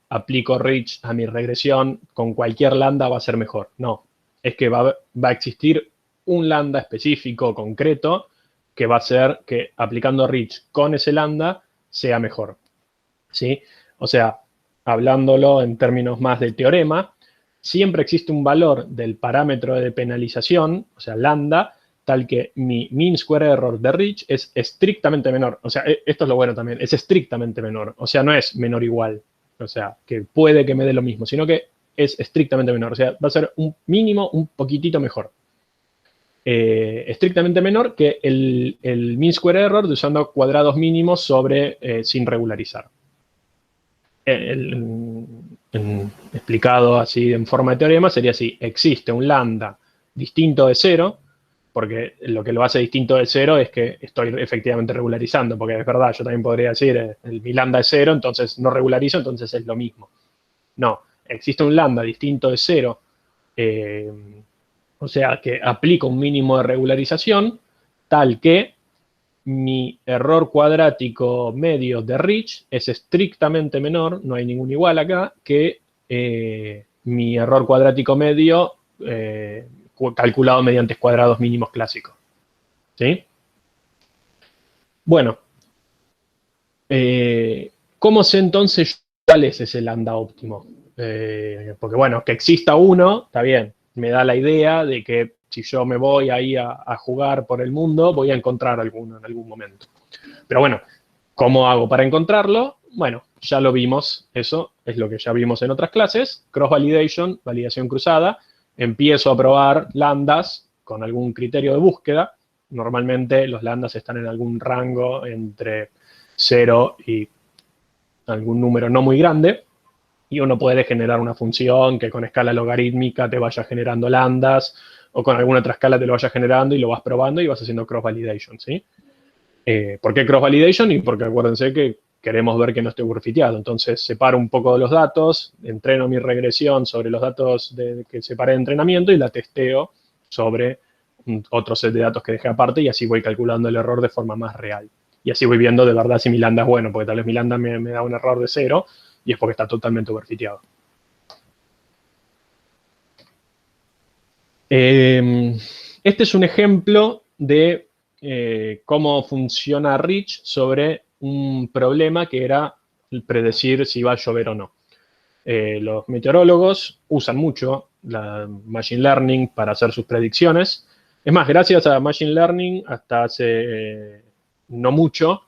aplico Rich a mi regresión, con cualquier lambda va a ser mejor. No, es que va a existir un lambda específico, concreto, que va a ser que aplicando Rich con ese lambda sea mejor, ¿sí? O sea, hablándolo en términos más de teorema, siempre existe un valor del parámetro de penalización, o sea, lambda, tal que mi mean square error de Rich es estrictamente menor. O sea, esto es lo bueno también, es estrictamente menor. O sea, no es menor igual, o sea, que puede que me dé lo mismo, sino que es estrictamente menor. O sea, va a ser un mínimo un poquitito mejor. Estrictamente menor que el mean square error de usando cuadrados mínimos sobre sin regularizar. Explicado así en forma de teorema sería así: existe un lambda distinto de cero, porque lo que lo hace distinto de cero es que estoy efectivamente regularizando, porque es verdad, yo también podría decir mi lambda es cero, entonces no regularizo, entonces es lo mismo. No, existe un lambda distinto de cero, o sea que aplico un mínimo de regularización tal que mi error cuadrático medio de Rich es estrictamente menor, no hay ningún igual acá, que mi error cuadrático medio calculado mediante cuadrados mínimos clásicos. ¿Sí? Bueno, ¿cómo sé entonces cuál es ese lambda óptimo? Porque bueno, que exista uno, está bien, me da la idea de que si yo me voy ahí a jugar por el mundo, voy a encontrar alguno en algún momento. Pero bueno, ¿cómo hago para encontrarlo? Bueno, ya lo vimos, eso es lo que ya vimos en otras clases, cross-validation, validación cruzada. Empiezo a probar lambdas con algún criterio de búsqueda. Normalmente los lambdas están en algún rango entre 0 y algún número no muy grande, y uno puede generar una función que con escala logarítmica te vaya generando lambdas, o con alguna otra escala te lo vaya generando y lo vas probando y vas haciendo cross-validation, ¿sí? ¿Por qué cross-validation? Y porque acuérdense que queremos ver que no esté overfiteado. Entonces, separo un poco de los datos, entreno mi regresión sobre los datos que separé de entrenamiento y la testeo sobre otro set de datos que dejé aparte, y así voy calculando el error de forma más real. Y así voy viendo de verdad si mi lambda es bueno, porque tal vez mi lambda me da un error de 0 y es porque está totalmente overfiteado. Este es un ejemplo de cómo funciona Rich sobre un problema que era predecir si va a llover o no. Los meteorólogos usan mucho la Machine Learning para hacer sus predicciones. Es más, gracias a Machine Learning, hasta hace no mucho,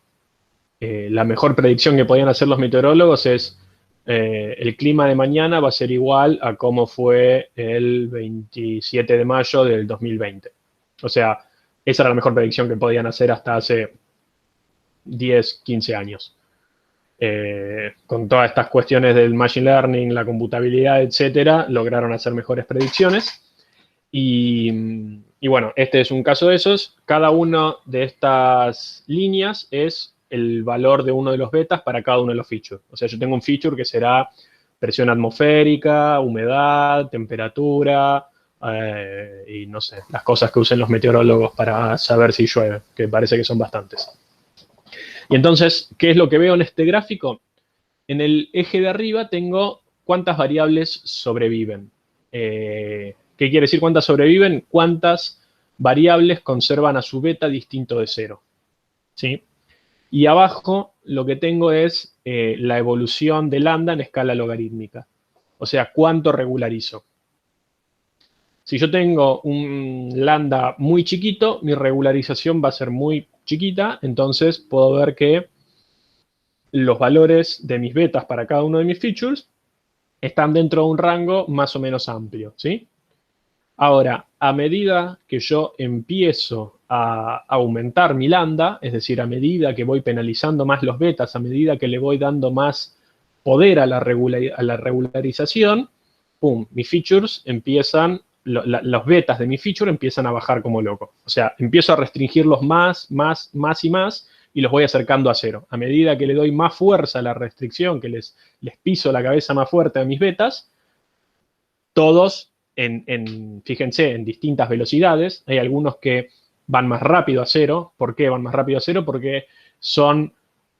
la mejor predicción que podían hacer los meteorólogos es el clima de mañana va a ser igual a cómo fue el 27 de mayo del 2020. O sea, esa era la mejor predicción que podían hacer hasta hace 10, 15 años. con todas estas cuestiones del machine learning, la computabilidad, etcétera, lograron hacer mejores predicciones. Y bueno, este es un caso de esos. Cada una de estas líneas es el valor de uno de los betas para cada uno de los features. O sea, yo tengo un feature que será presión atmosférica, humedad, temperatura, y no sé, las cosas que usen los meteorólogos para saber si llueve, que parece que son bastantes. Y entonces, ¿qué es lo que veo en este gráfico? En el eje de arriba tengo cuántas variables sobreviven. ¿Qué quiere decir cuántas sobreviven? Cuántas variables conservan a su beta distinto de 0. ¿Sí? Y abajo lo que tengo es la evolución de lambda en escala logarítmica. O sea, cuánto regularizo. Si yo tengo un lambda muy chiquito, mi regularización va a ser muy chiquita, entonces puedo ver que los valores de mis betas para cada uno de mis features están dentro de un rango más o menos amplio, ¿sí? Ahora, a medida que yo empiezo a aumentar mi lambda, es decir, a medida que voy penalizando más los betas, a medida que le voy dando más poder a la regularización, ¡pum!, mis features empiezan, los betas de mi feature empiezan a bajar como loco. O sea, empiezo a restringirlos más y más, y los voy acercando a 0. A medida que le doy más fuerza a la restricción, que les piso la cabeza más fuerte a mis betas, todos, fíjense, en distintas velocidades. Hay algunos que van más rápido a 0. ¿Por qué van más rápido a 0? Porque son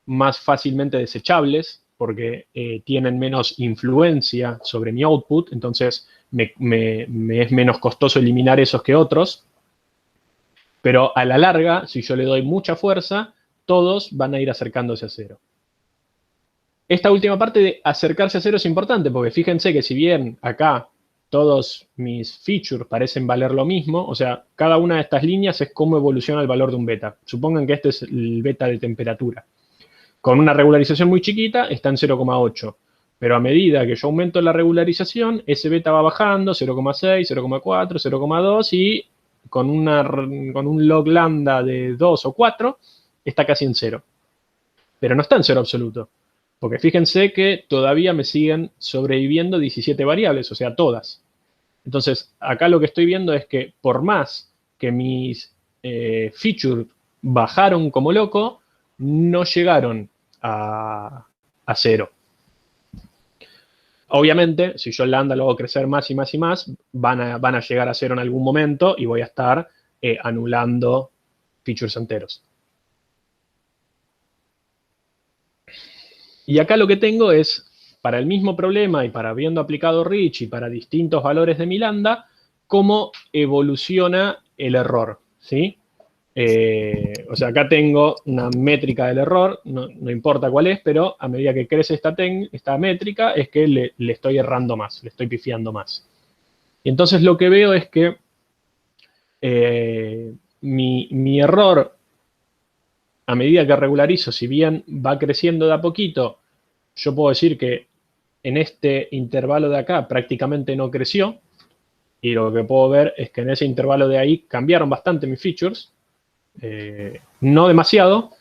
más fácilmente desechables, porque tienen menos influencia sobre mi output, entonces me es menos costoso eliminar esos que otros. Pero a la larga, si yo le doy mucha fuerza, todos van a ir acercándose a 0. Esta última parte de acercarse a 0 es importante, porque fíjense que si bien acá todos mis features parecen valer lo mismo, o sea, cada una de estas líneas es cómo evoluciona el valor de un beta. Supongan que este es el beta de temperatura. Con una regularización muy chiquita está en 0,8. Pero a medida que yo aumento la regularización, ese beta va bajando, 0,6, 0,4, 0,2 y con un log lambda de 2 o 4 está casi en 0. Pero no está en 0 absoluto. Porque fíjense que todavía me siguen sobreviviendo 17 variables, o sea, todas. Entonces, acá lo que estoy viendo es que por más que mis features bajaron como loco, no llegaron a 0. Obviamente, si yo el lambda lo hago crecer más y más y más, van a llegar a 0 en algún momento y voy a estar anulando features enteros. Y acá lo que tengo es, para el mismo problema y para habiendo aplicado Rich y para distintos valores de mi lambda, cómo evoluciona el error, ¿sí? O sea, acá tengo una métrica del error, no importa cuál es, pero a medida que crece esta métrica es que le estoy errando más, le estoy pifiando más. Y entonces lo que veo es que mi error, a medida que regularizo, si bien va creciendo de a poquito, yo puedo decir que en este intervalo de acá prácticamente no creció, y lo que puedo ver es que en ese intervalo de ahí cambiaron bastante mis features, no demasiado,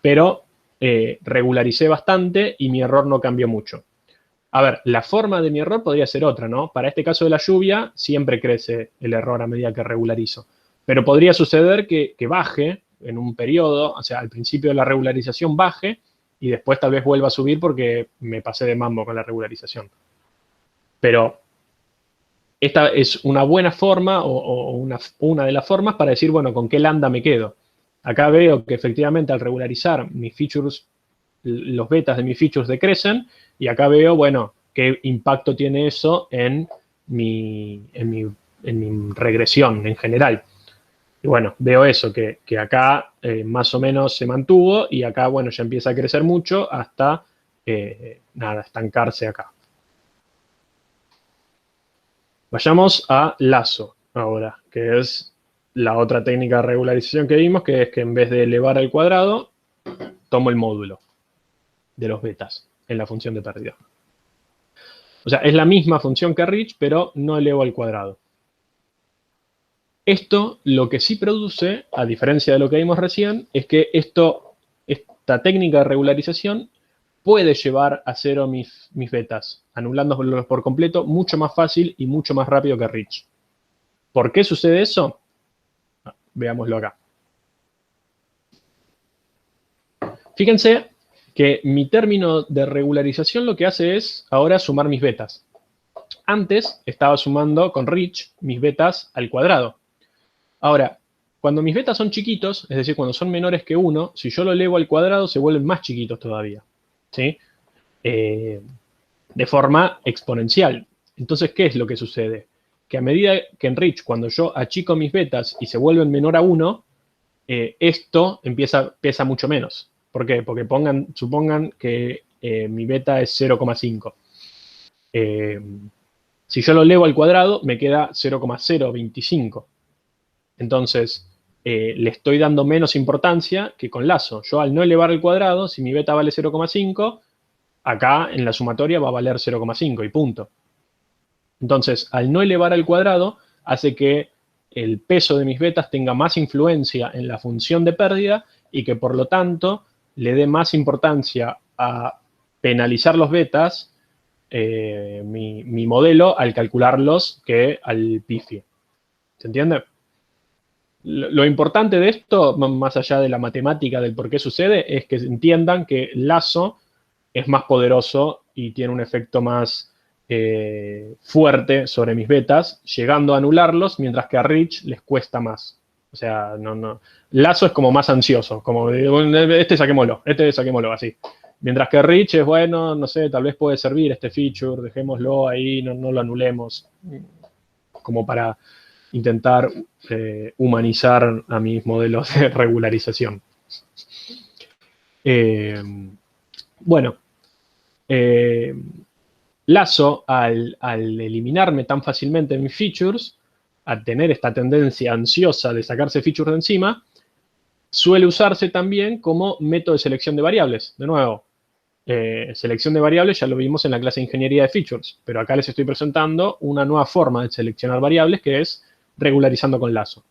pero regularicé bastante y mi error no cambió mucho. A ver, la forma de mi error podría ser otra, ¿no? Para este caso de la lluvia, siempre crece el error a medida que regularizo. Pero podría suceder que baje en un periodo, o sea, al principio de la regularización baje y después tal vez vuelva a subir porque me pasé de mambo con la regularización. Pero esta es una buena forma o una de las formas para decir, bueno, ¿con qué lambda me quedo? Acá veo que efectivamente al regularizar mis features, los betas de mis features decrecen, y acá veo, bueno, qué impacto tiene eso en mi regresión en general. Y bueno, veo eso, que acá más o menos se mantuvo, y acá, bueno, ya empieza a crecer mucho hasta, nada, estancarse acá. Vayamos a lazo ahora, que es la otra técnica de regularización que vimos, que es que en vez de elevar al cuadrado, tomo el módulo de los betas en la función de pérdida. O sea, es la misma función que Rich, pero no elevo al cuadrado. Esto lo que sí produce, a diferencia de lo que vimos recién, es que esta técnica de regularización puede llevar a cero mis betas, anulándolos por completo, mucho más fácil y mucho más rápido que Rich. ¿Por qué sucede eso? Veámoslo acá. Fíjense que mi término de regularización lo que hace es ahora sumar mis betas. Antes estaba sumando con Rich mis betas al cuadrado. Ahora, cuando mis betas son chiquitos, es decir, cuando son menores que 1, si yo lo elevo al cuadrado se vuelven más chiquitos todavía, ¿sí? De forma exponencial. Entonces, ¿qué es lo que sucede? Que a medida que en Rich, cuando yo achico mis betas y se vuelven menor a 1, esto pesa mucho menos. ¿Por qué? Porque supongan que mi beta es 0,5. Si yo lo elevo al cuadrado, me queda 0,025. Entonces, le estoy dando menos importancia que con Lasso. Yo al no elevar al cuadrado, si mi beta vale 0,5, acá en la sumatoria va a valer 0,5 y punto. Entonces, al no elevar al cuadrado, hace que el peso de mis betas tenga más influencia en la función de pérdida y que, por lo tanto, le dé más importancia a penalizar los betas, mi modelo, al calcularlos que al pifie. ¿Se entiende? Lo importante de esto, más allá de la matemática del por qué sucede, es que entiendan que Lasso es más poderoso y tiene un efecto más fuerte sobre mis betas, llegando a anularlos, mientras que a Rich les cuesta más. O sea, Lasso es como más ansioso, como este saquémoslo, así. Mientras que Rich es, bueno, no sé, tal vez puede servir este feature, dejémoslo ahí, no lo anulemos, como para intentar humanizar a mis modelos de regularización. Bueno, Lasso, al eliminarme tan fácilmente mis features, al tener esta tendencia ansiosa de sacarse features de encima, suele usarse también como método de selección de variables. De nuevo, selección de variables ya lo vimos en la clase de ingeniería de features, pero acá les estoy presentando una nueva forma de seleccionar variables, que es regularizando con Lasso.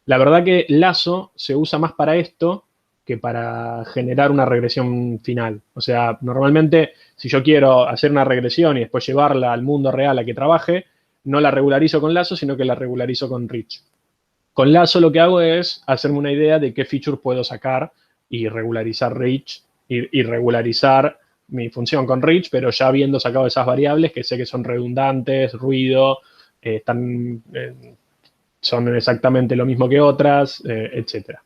La verdad que Lasso se usa más para esto que para generar una regresión final. O sea, normalmente, si yo quiero hacer una regresión y después llevarla al mundo real a que trabaje, no la regularizo con Lasso, sino que la regularizo con Rich. Con Lasso lo que hago es hacerme una idea de qué features puedo sacar y regularizar Rich y regularizar mi función con Rich, pero ya habiendo sacado esas variables que sé que son redundantes, ruido, son exactamente lo mismo que otras, etc.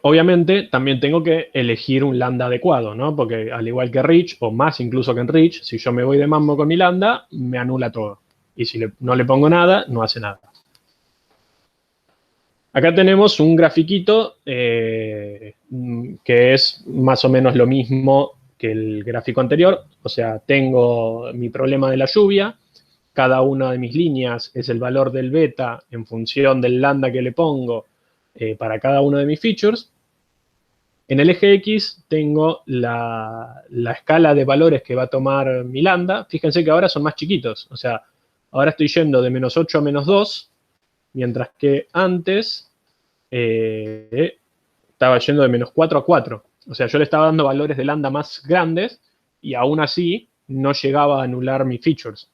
Obviamente, también tengo que elegir un lambda adecuado, ¿no? Porque al igual que Rich, o más incluso que en Rich, si yo me voy de mambo con mi lambda, me anula todo. Y si no le pongo nada, no hace nada. Acá tenemos un grafiquito que es más o menos lo mismo que el gráfico anterior. O sea, tengo mi problema de la lluvia. Cada una de mis líneas es el valor del beta en función del lambda que le pongo para cada uno de mis features. En el eje X tengo la escala de valores que va a tomar mi lambda. Fíjense que ahora son más chiquitos. O sea, ahora estoy yendo de -8 a -2, mientras que antes estaba yendo de -4 a 4. O sea, yo le estaba dando valores de lambda más grandes y aún así no llegaba a anular mis features.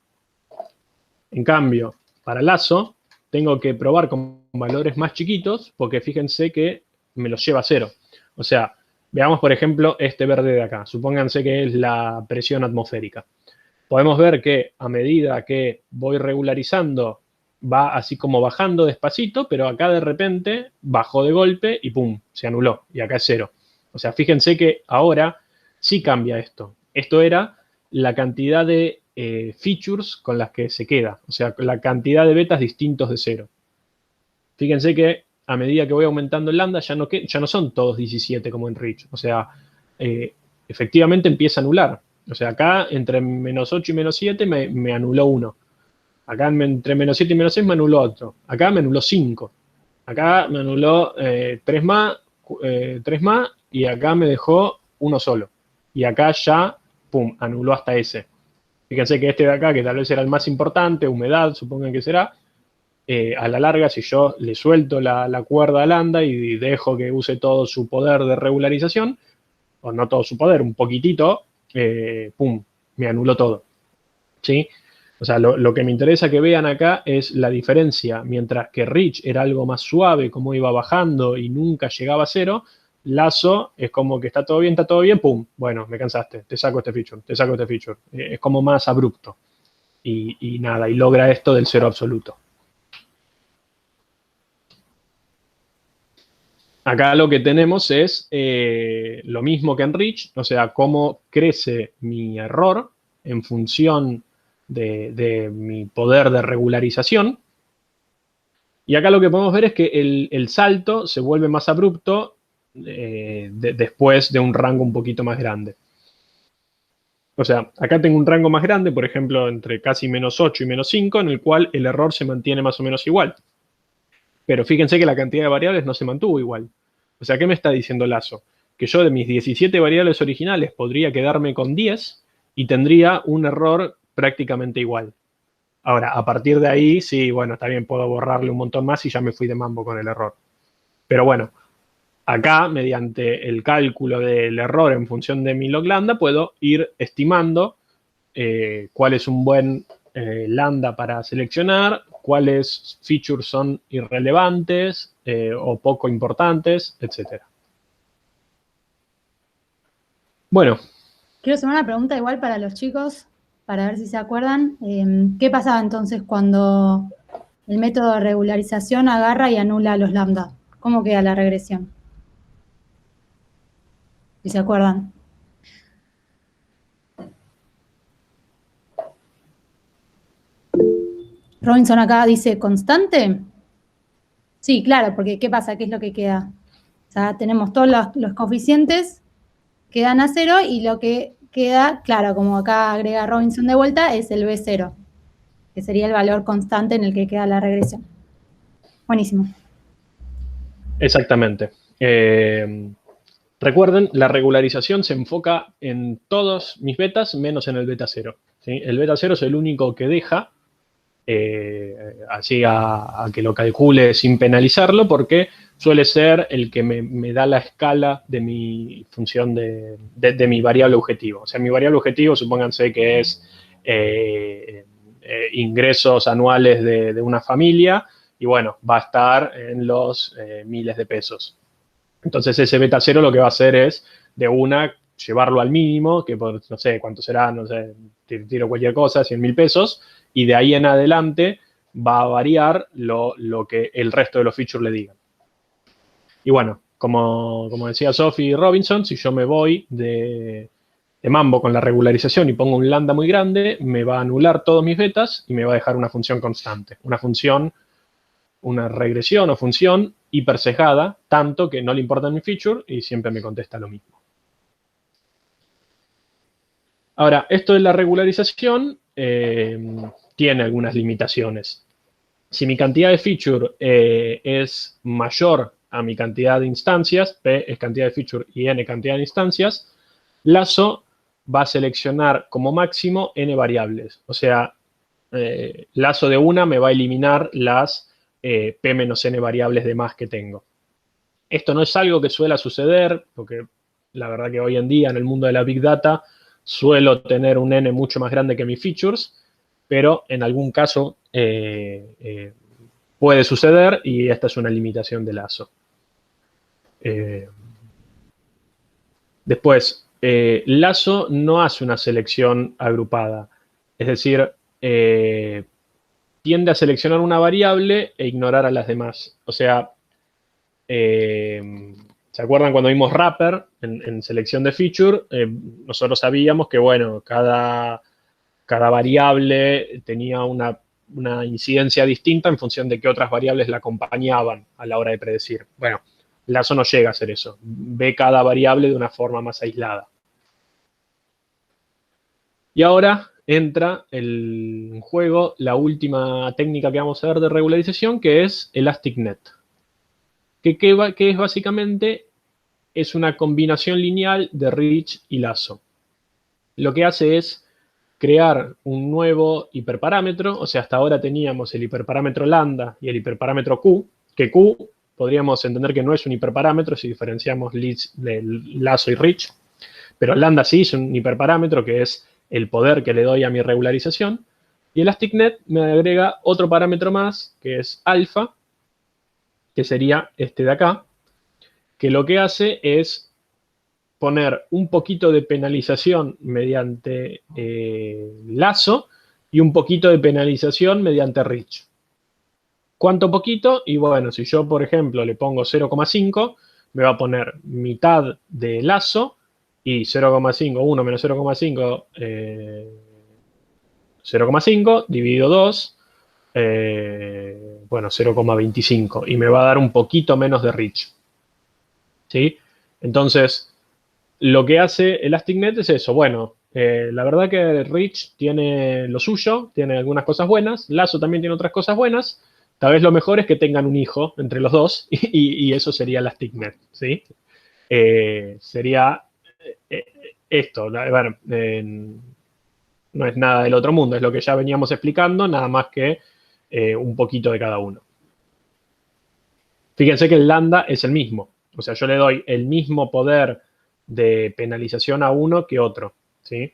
En cambio, para Lasso, tengo que probar con valores más chiquitos porque fíjense que me los lleva a 0. O sea, veamos, por ejemplo, este verde de acá. Supónganse que es la presión atmosférica. Podemos ver que a medida que voy regularizando, va así como bajando despacito, pero acá de repente bajó de golpe y ¡pum! Se anuló. Y acá es 0. O sea, fíjense que ahora sí cambia esto. Esto era la cantidad de features con las que se queda. O sea, la cantidad de betas distintos de 0. Fíjense que a medida que voy aumentando el lambda, ya no son todos 17 como en Rich. O sea, efectivamente empieza a anular. O sea, acá entre -8 y -7 me anuló 1. Acá entre -7 y -6 me anuló otro. Acá me anuló 5. Acá me anuló 3 más, y acá me dejó uno solo. Y acá ya, pum, anuló hasta ese. Fíjense que este de acá, que tal vez era el más importante, humedad, supongan que será, a la larga, si yo le suelto la cuerda a Lambda y dejo que use todo su poder de regularización, o no todo su poder, un poquitito, ¡pum!, me anuló todo, ¿sí? O sea, lo que me interesa que vean acá es la diferencia. Mientras que Rich era algo más suave, como iba bajando y nunca llegaba a cero, Lazo es como que está todo bien, ¡pum! Bueno, me cansaste, te saco este feature, te saco este feature. Es como más abrupto. Y nada, y logra esto del cero absoluto. Acá lo que tenemos es lo mismo que en Rich, o sea, cómo crece mi error en función de mi poder de regularización. Y acá lo que podemos ver es que el salto se vuelve más abrupto después de un rango un poquito más grande. O sea, acá tengo un rango más grande, por ejemplo, entre casi -8 y -5, en el cual el error se mantiene más o menos igual. Pero fíjense que la cantidad de variables no se mantuvo igual. O sea, ¿qué me está diciendo Lazo? Que yo de mis 17 variables originales podría quedarme con 10 y tendría un error prácticamente igual. Ahora, a partir de ahí, sí, bueno, también puedo borrarle un montón más y ya me fui de mambo con el error. Pero bueno, acá, mediante el cálculo del error en función de mi log lambda, puedo ir estimando cuál es un buen lambda para seleccionar, cuáles features son irrelevantes o poco importantes, etc. Bueno. Quiero hacer una pregunta igual para los chicos, para ver si se acuerdan. ¿Qué pasaba entonces cuando el método de regularización agarra y anula los lambda? ¿Cómo queda la regresión? Si se acuerdan. Robinson acá dice, ¿constante? Sí, claro, porque ¿qué pasa? ¿Qué es lo que queda? O sea, tenemos todos los coeficientes, quedan a 0 y lo que queda, claro, como acá agrega Robinson de vuelta, es el B0, que sería el valor constante en el que queda la regresión. Buenísimo. Exactamente. Recuerden, la regularización se enfoca en todos mis betas menos en el beta 0. ¿Sí? El beta 0 es el único que deja así a que lo calcule sin penalizarlo, porque suele ser el que me da la escala de mi función de mi variable objetivo. O sea, mi variable objetivo, supónganse que es ingresos anuales de una familia, y bueno, va a estar en los miles de pesos. Entonces ese beta 0 lo que va a hacer es de una llevarlo al mínimo, que por, no sé cuánto será, no sé, tiro cualquier cosa, 100.000 pesos, y de ahí en adelante va a variar lo que el resto de los features le digan. Y bueno, como decía Sophie Robinson, si yo me voy de mambo con la regularización y pongo un lambda muy grande, me va a anular todos mis betas y me va a dejar una función constante. Una función, una regresión o función hipersesgada, tanto que no le importa mi feature y siempre me contesta lo mismo. Ahora, esto de la regularización tiene algunas limitaciones. Si mi cantidad de feature es mayor a mi cantidad de instancias, P es cantidad de feature y N cantidad de instancias, Lazo va a seleccionar como máximo N variables. O sea, Lazo de una me va a eliminar las P menos N variables de más que tengo. Esto no es algo que suele suceder, porque la verdad que hoy en día en el mundo de la Big Data suelo tener un N mucho más grande que mis features, pero en algún caso puede suceder y esta es una limitación de Lazo. Después, Lazo no hace una selección agrupada, es decir, tiende a seleccionar una variable e ignorar a las demás. O sea, ¿se acuerdan cuando vimos wrapper en selección de feature? Nosotros sabíamos que, bueno, cada variable tenía una incidencia distinta en función de qué otras variables la acompañaban a la hora de predecir. Bueno, Lazo no llega a hacer eso. Ve cada variable de una forma más aislada. Y ahora entra en juego la última técnica que vamos a ver de regularización, que es ElasticNet. Que es básicamente es una combinación lineal de Rich y Lazo. Lo que hace es crear un nuevo hiperparámetro. O sea, hasta ahora teníamos el hiperparámetro lambda y el hiperparámetro q, que q podríamos entender que no es un hiperparámetro si diferenciamos lazo y reach, pero lambda sí es un hiperparámetro que es el poder que le doy a mi regularización. Y ElasticNet me agrega otro parámetro más, que es alfa, que sería este de acá, que lo que hace es poner un poquito de penalización mediante lazo y un poquito de penalización mediante reach. ¿Cuánto poquito? Y bueno, si yo, por ejemplo, le pongo 0,5, me va a poner mitad de lazo y 0,5, 1 menos 0,5, 0,5 dividido 2, bueno, 0,25. Y me va a dar un poquito menos de reach. ¿Sí? Entonces, lo que hace ElasticNet es eso. Bueno, la verdad que reach tiene lo suyo, tiene algunas cosas buenas. Lazo también tiene otras cosas buenas. Tal vez lo mejor es que tengan un hijo entre los dos y eso sería ElasticNet, ¿sí? Sería esto. Bueno, no es nada del otro mundo, es lo que ya veníamos explicando, nada más que un poquito de cada uno. Fíjense que el lambda es el mismo. O sea, yo le doy el mismo poder de penalización a uno que otro, ¿sí?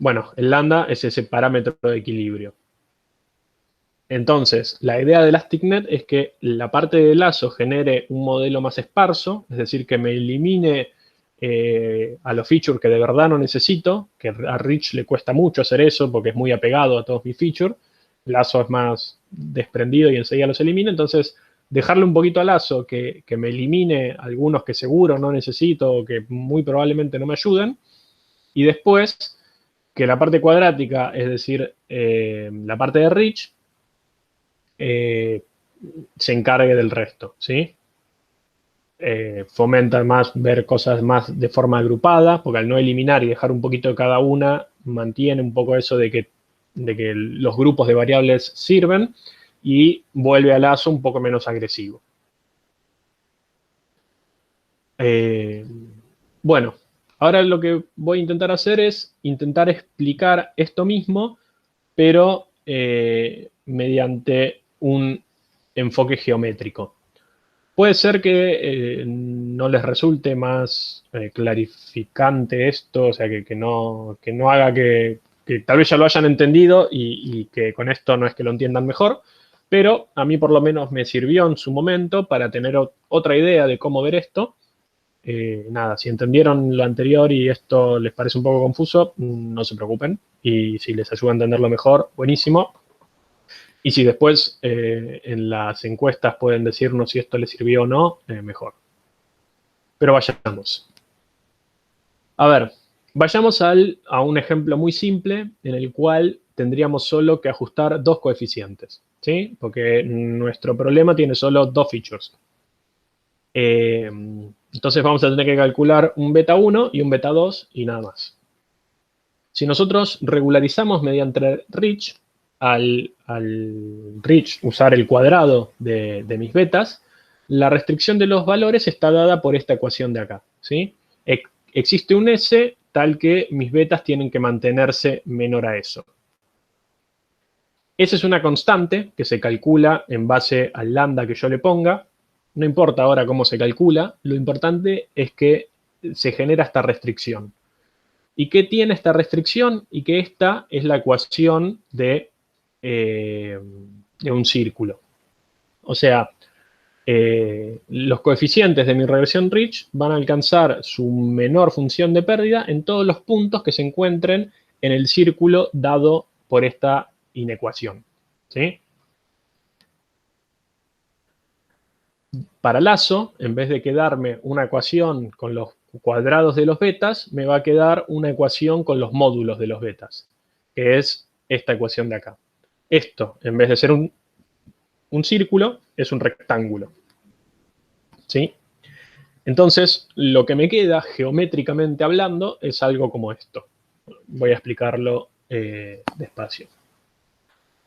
Bueno, el lambda es ese parámetro de equilibrio. Entonces, la idea de ElasticNet es que la parte de lazo genere un modelo más esparso, es decir, que me elimine a los features que de verdad no necesito, que a Rich le cuesta mucho hacer eso porque es muy apegado a todos mis features. Lazo es más desprendido y enseguida los elimina. Entonces, dejarle un poquito a lazo que me elimine algunos que seguro no necesito o que muy probablemente no me ayuden. Y después, que la parte cuadrática, es decir, la parte de Rich, se encargue del resto, ¿sí? Fomenta más ver cosas más de forma agrupada, porque al no eliminar y dejar un poquito de cada una, mantiene un poco eso de que los grupos de variables sirven y vuelve al lazo un poco menos agresivo. Bueno, ahora lo que voy a intentar hacer es intentar explicar esto mismo, pero mediante un enfoque geométrico. Puede ser que no les resulte más clarificante esto, o sea, que no haga que tal vez ya lo hayan entendido y que con esto no es que lo entiendan mejor, pero a mí por lo menos me sirvió en su momento para tener otra idea de cómo ver esto. Nada, si entendieron lo anterior y esto les parece un poco confuso, no se preocupen. Y si les ayuda a entenderlo mejor, buenísimo. Y si después en las encuestas pueden decirnos si esto les sirvió o no, mejor. Pero vayamos. A ver, vayamos a un ejemplo muy simple en el cual tendríamos solo que ajustar dos coeficientes, ¿sí? Porque nuestro problema tiene solo dos features. Entonces vamos a tener que calcular un beta 1 y un beta 2 y nada más. Si nosotros regularizamos mediante reach, al reach usar el cuadrado de mis betas, la restricción de los valores está dada por esta ecuación de acá, ¿sí? Existe un S tal que mis betas tienen que mantenerse menor a eso. Esa es una constante que se calcula en base al lambda que yo le ponga. No importa ahora cómo se calcula, lo importante es que se genera esta restricción. ¿Y qué tiene esta restricción? Y que esta es la ecuación de un círculo. O sea, los coeficientes de mi regresión Rich van a alcanzar su menor función de pérdida en todos los puntos que se encuentren en el círculo dado por esta inecuación, ¿sí? Para lazo, en vez de quedarme una ecuación con los cuadrados de los betas, me va a quedar una ecuación con los módulos de los betas, que es esta ecuación de acá. Esto, en vez de ser un círculo, es un rectángulo, ¿sí? Entonces, lo que me queda, geométricamente hablando, es algo como esto. Voy a explicarlo despacio.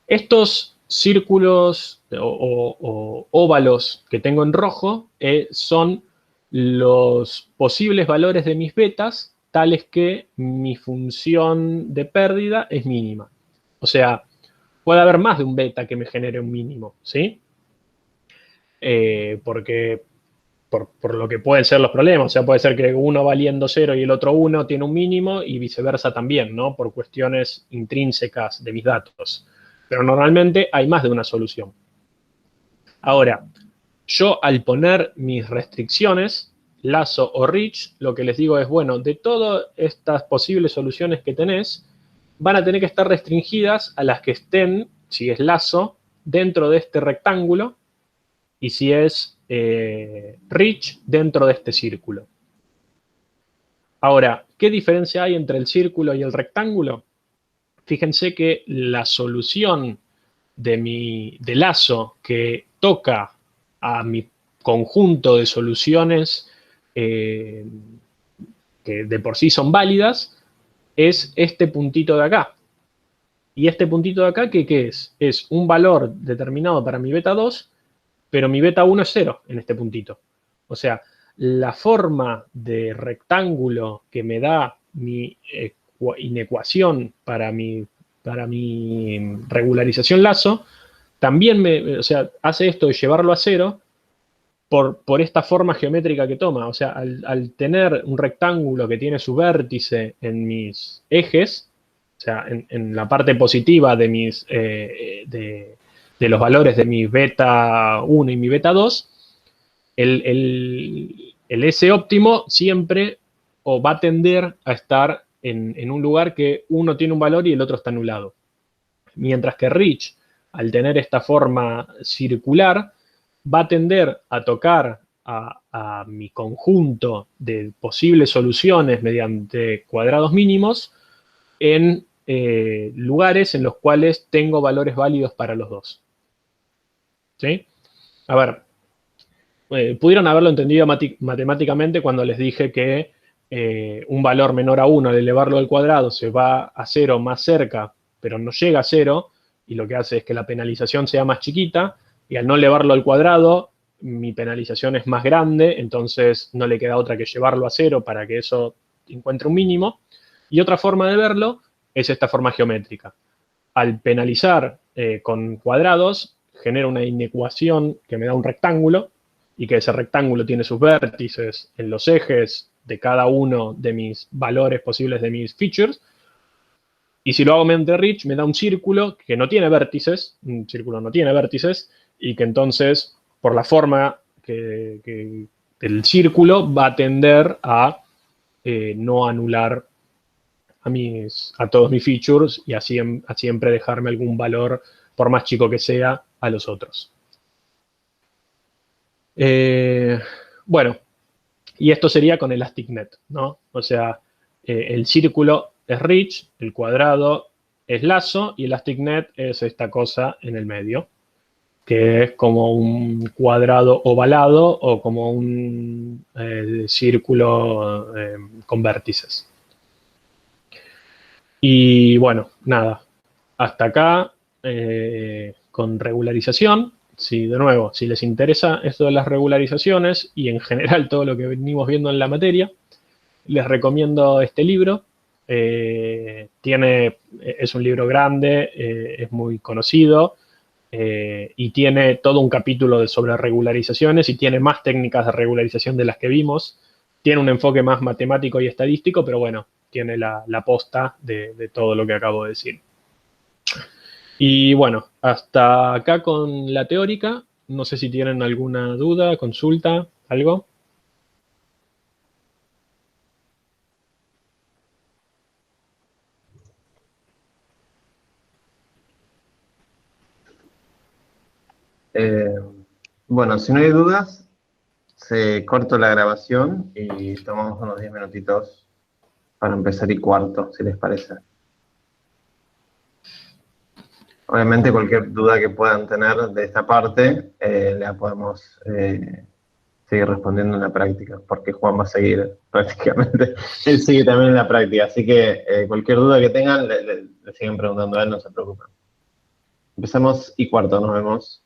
Estos círculos o óvalos que tengo en rojo son los posibles valores de mis betas, tales que mi función de pérdida es mínima. O sea, puede haber más de un beta que me genere un mínimo, ¿sí? Porque por lo que pueden ser los problemas, o sea, puede ser que uno valiendo 0 y el otro 1 tiene un mínimo y viceversa también, ¿no? Por cuestiones intrínsecas de mis datos. Pero normalmente hay más de una solución. Ahora, yo al poner mis restricciones, lazo o reach, lo que les digo es, bueno, de todas estas posibles soluciones que tenés, van a tener que estar restringidas a las que estén, si es lazo, dentro de este rectángulo, y si es reach, dentro de este círculo. Ahora, ¿qué diferencia hay entre el círculo y el rectángulo? Fíjense que la solución de lazo que toca a mi conjunto de soluciones que de por sí son válidas es este puntito de acá. Y este puntito de acá, ¿qué es? Es un valor determinado para mi beta 2, pero mi beta 1 es 0 en este puntito. O sea, la forma de rectángulo que me da mi inecuación para mi regularización lazo, también hace esto de llevarlo a 0 por esta forma geométrica que toma. O sea, al tener un rectángulo que tiene su vértice en mis ejes, o sea, en la parte positiva de mis de los valores de mi beta 1 y mi beta 2, el S óptimo siempre va a tender a estar en un lugar que uno tiene un valor y el otro está anulado. Mientras que reach, al tener esta forma circular, va a tender a tocar a mi conjunto de posibles soluciones mediante cuadrados mínimos en lugares en los cuales tengo valores válidos para los dos. ¿Sí? A ver, pudieron haberlo entendido matemáticamente cuando les dije que un valor menor a 1 al elevarlo al cuadrado se va a 0 más cerca, pero no llega a 0, y lo que hace es que la penalización sea más chiquita, y al no elevarlo al cuadrado, mi penalización es más grande, entonces no le queda otra que llevarlo a 0 para que eso encuentre un mínimo. Y otra forma de verlo es esta forma geométrica. Al penalizar con cuadrados, genera una inecuación que me da un rectángulo, y que ese rectángulo tiene sus vértices en los ejes de cada uno de mis valores posibles de mis features. Y si lo hago mediante reach, me da un círculo que no tiene vértices, un círculo no tiene vértices, y que entonces, por la forma que el círculo va a tender a no anular a todos mis features y a siempre dejarme algún valor, por más chico que sea, a los otros. Bueno, y esto sería con ElasticNet, ¿no? O sea, el círculo es reach, el cuadrado es lazo y ElasticNet es esta cosa en el medio, que es como un cuadrado ovalado o como un círculo con vértices. Y bueno, nada, hasta acá con regularización. Sí, de nuevo, si les interesa esto de las regularizaciones y en general todo lo que venimos viendo en la materia, les recomiendo este libro. Es un libro grande, es muy conocido y tiene todo un capítulo sobre regularizaciones y tiene más técnicas de regularización de las que vimos. Tiene un enfoque más matemático y estadístico, pero bueno, tiene la posta de todo lo que acabo de decir. Y bueno, hasta acá con la teórica. No sé si tienen alguna duda, consulta, algo. Bueno, si no hay dudas, corto la grabación y tomamos unos 10 minutitos para empezar y cuarto, si les parece. Obviamente cualquier duda que puedan tener de esta parte, la podemos seguir respondiendo en la práctica, porque Juan va a seguir prácticamente, él sigue también en la práctica, así que cualquier duda que tengan, le siguen preguntando a él, no se preocupen. Empezamos y cuarto, nos vemos.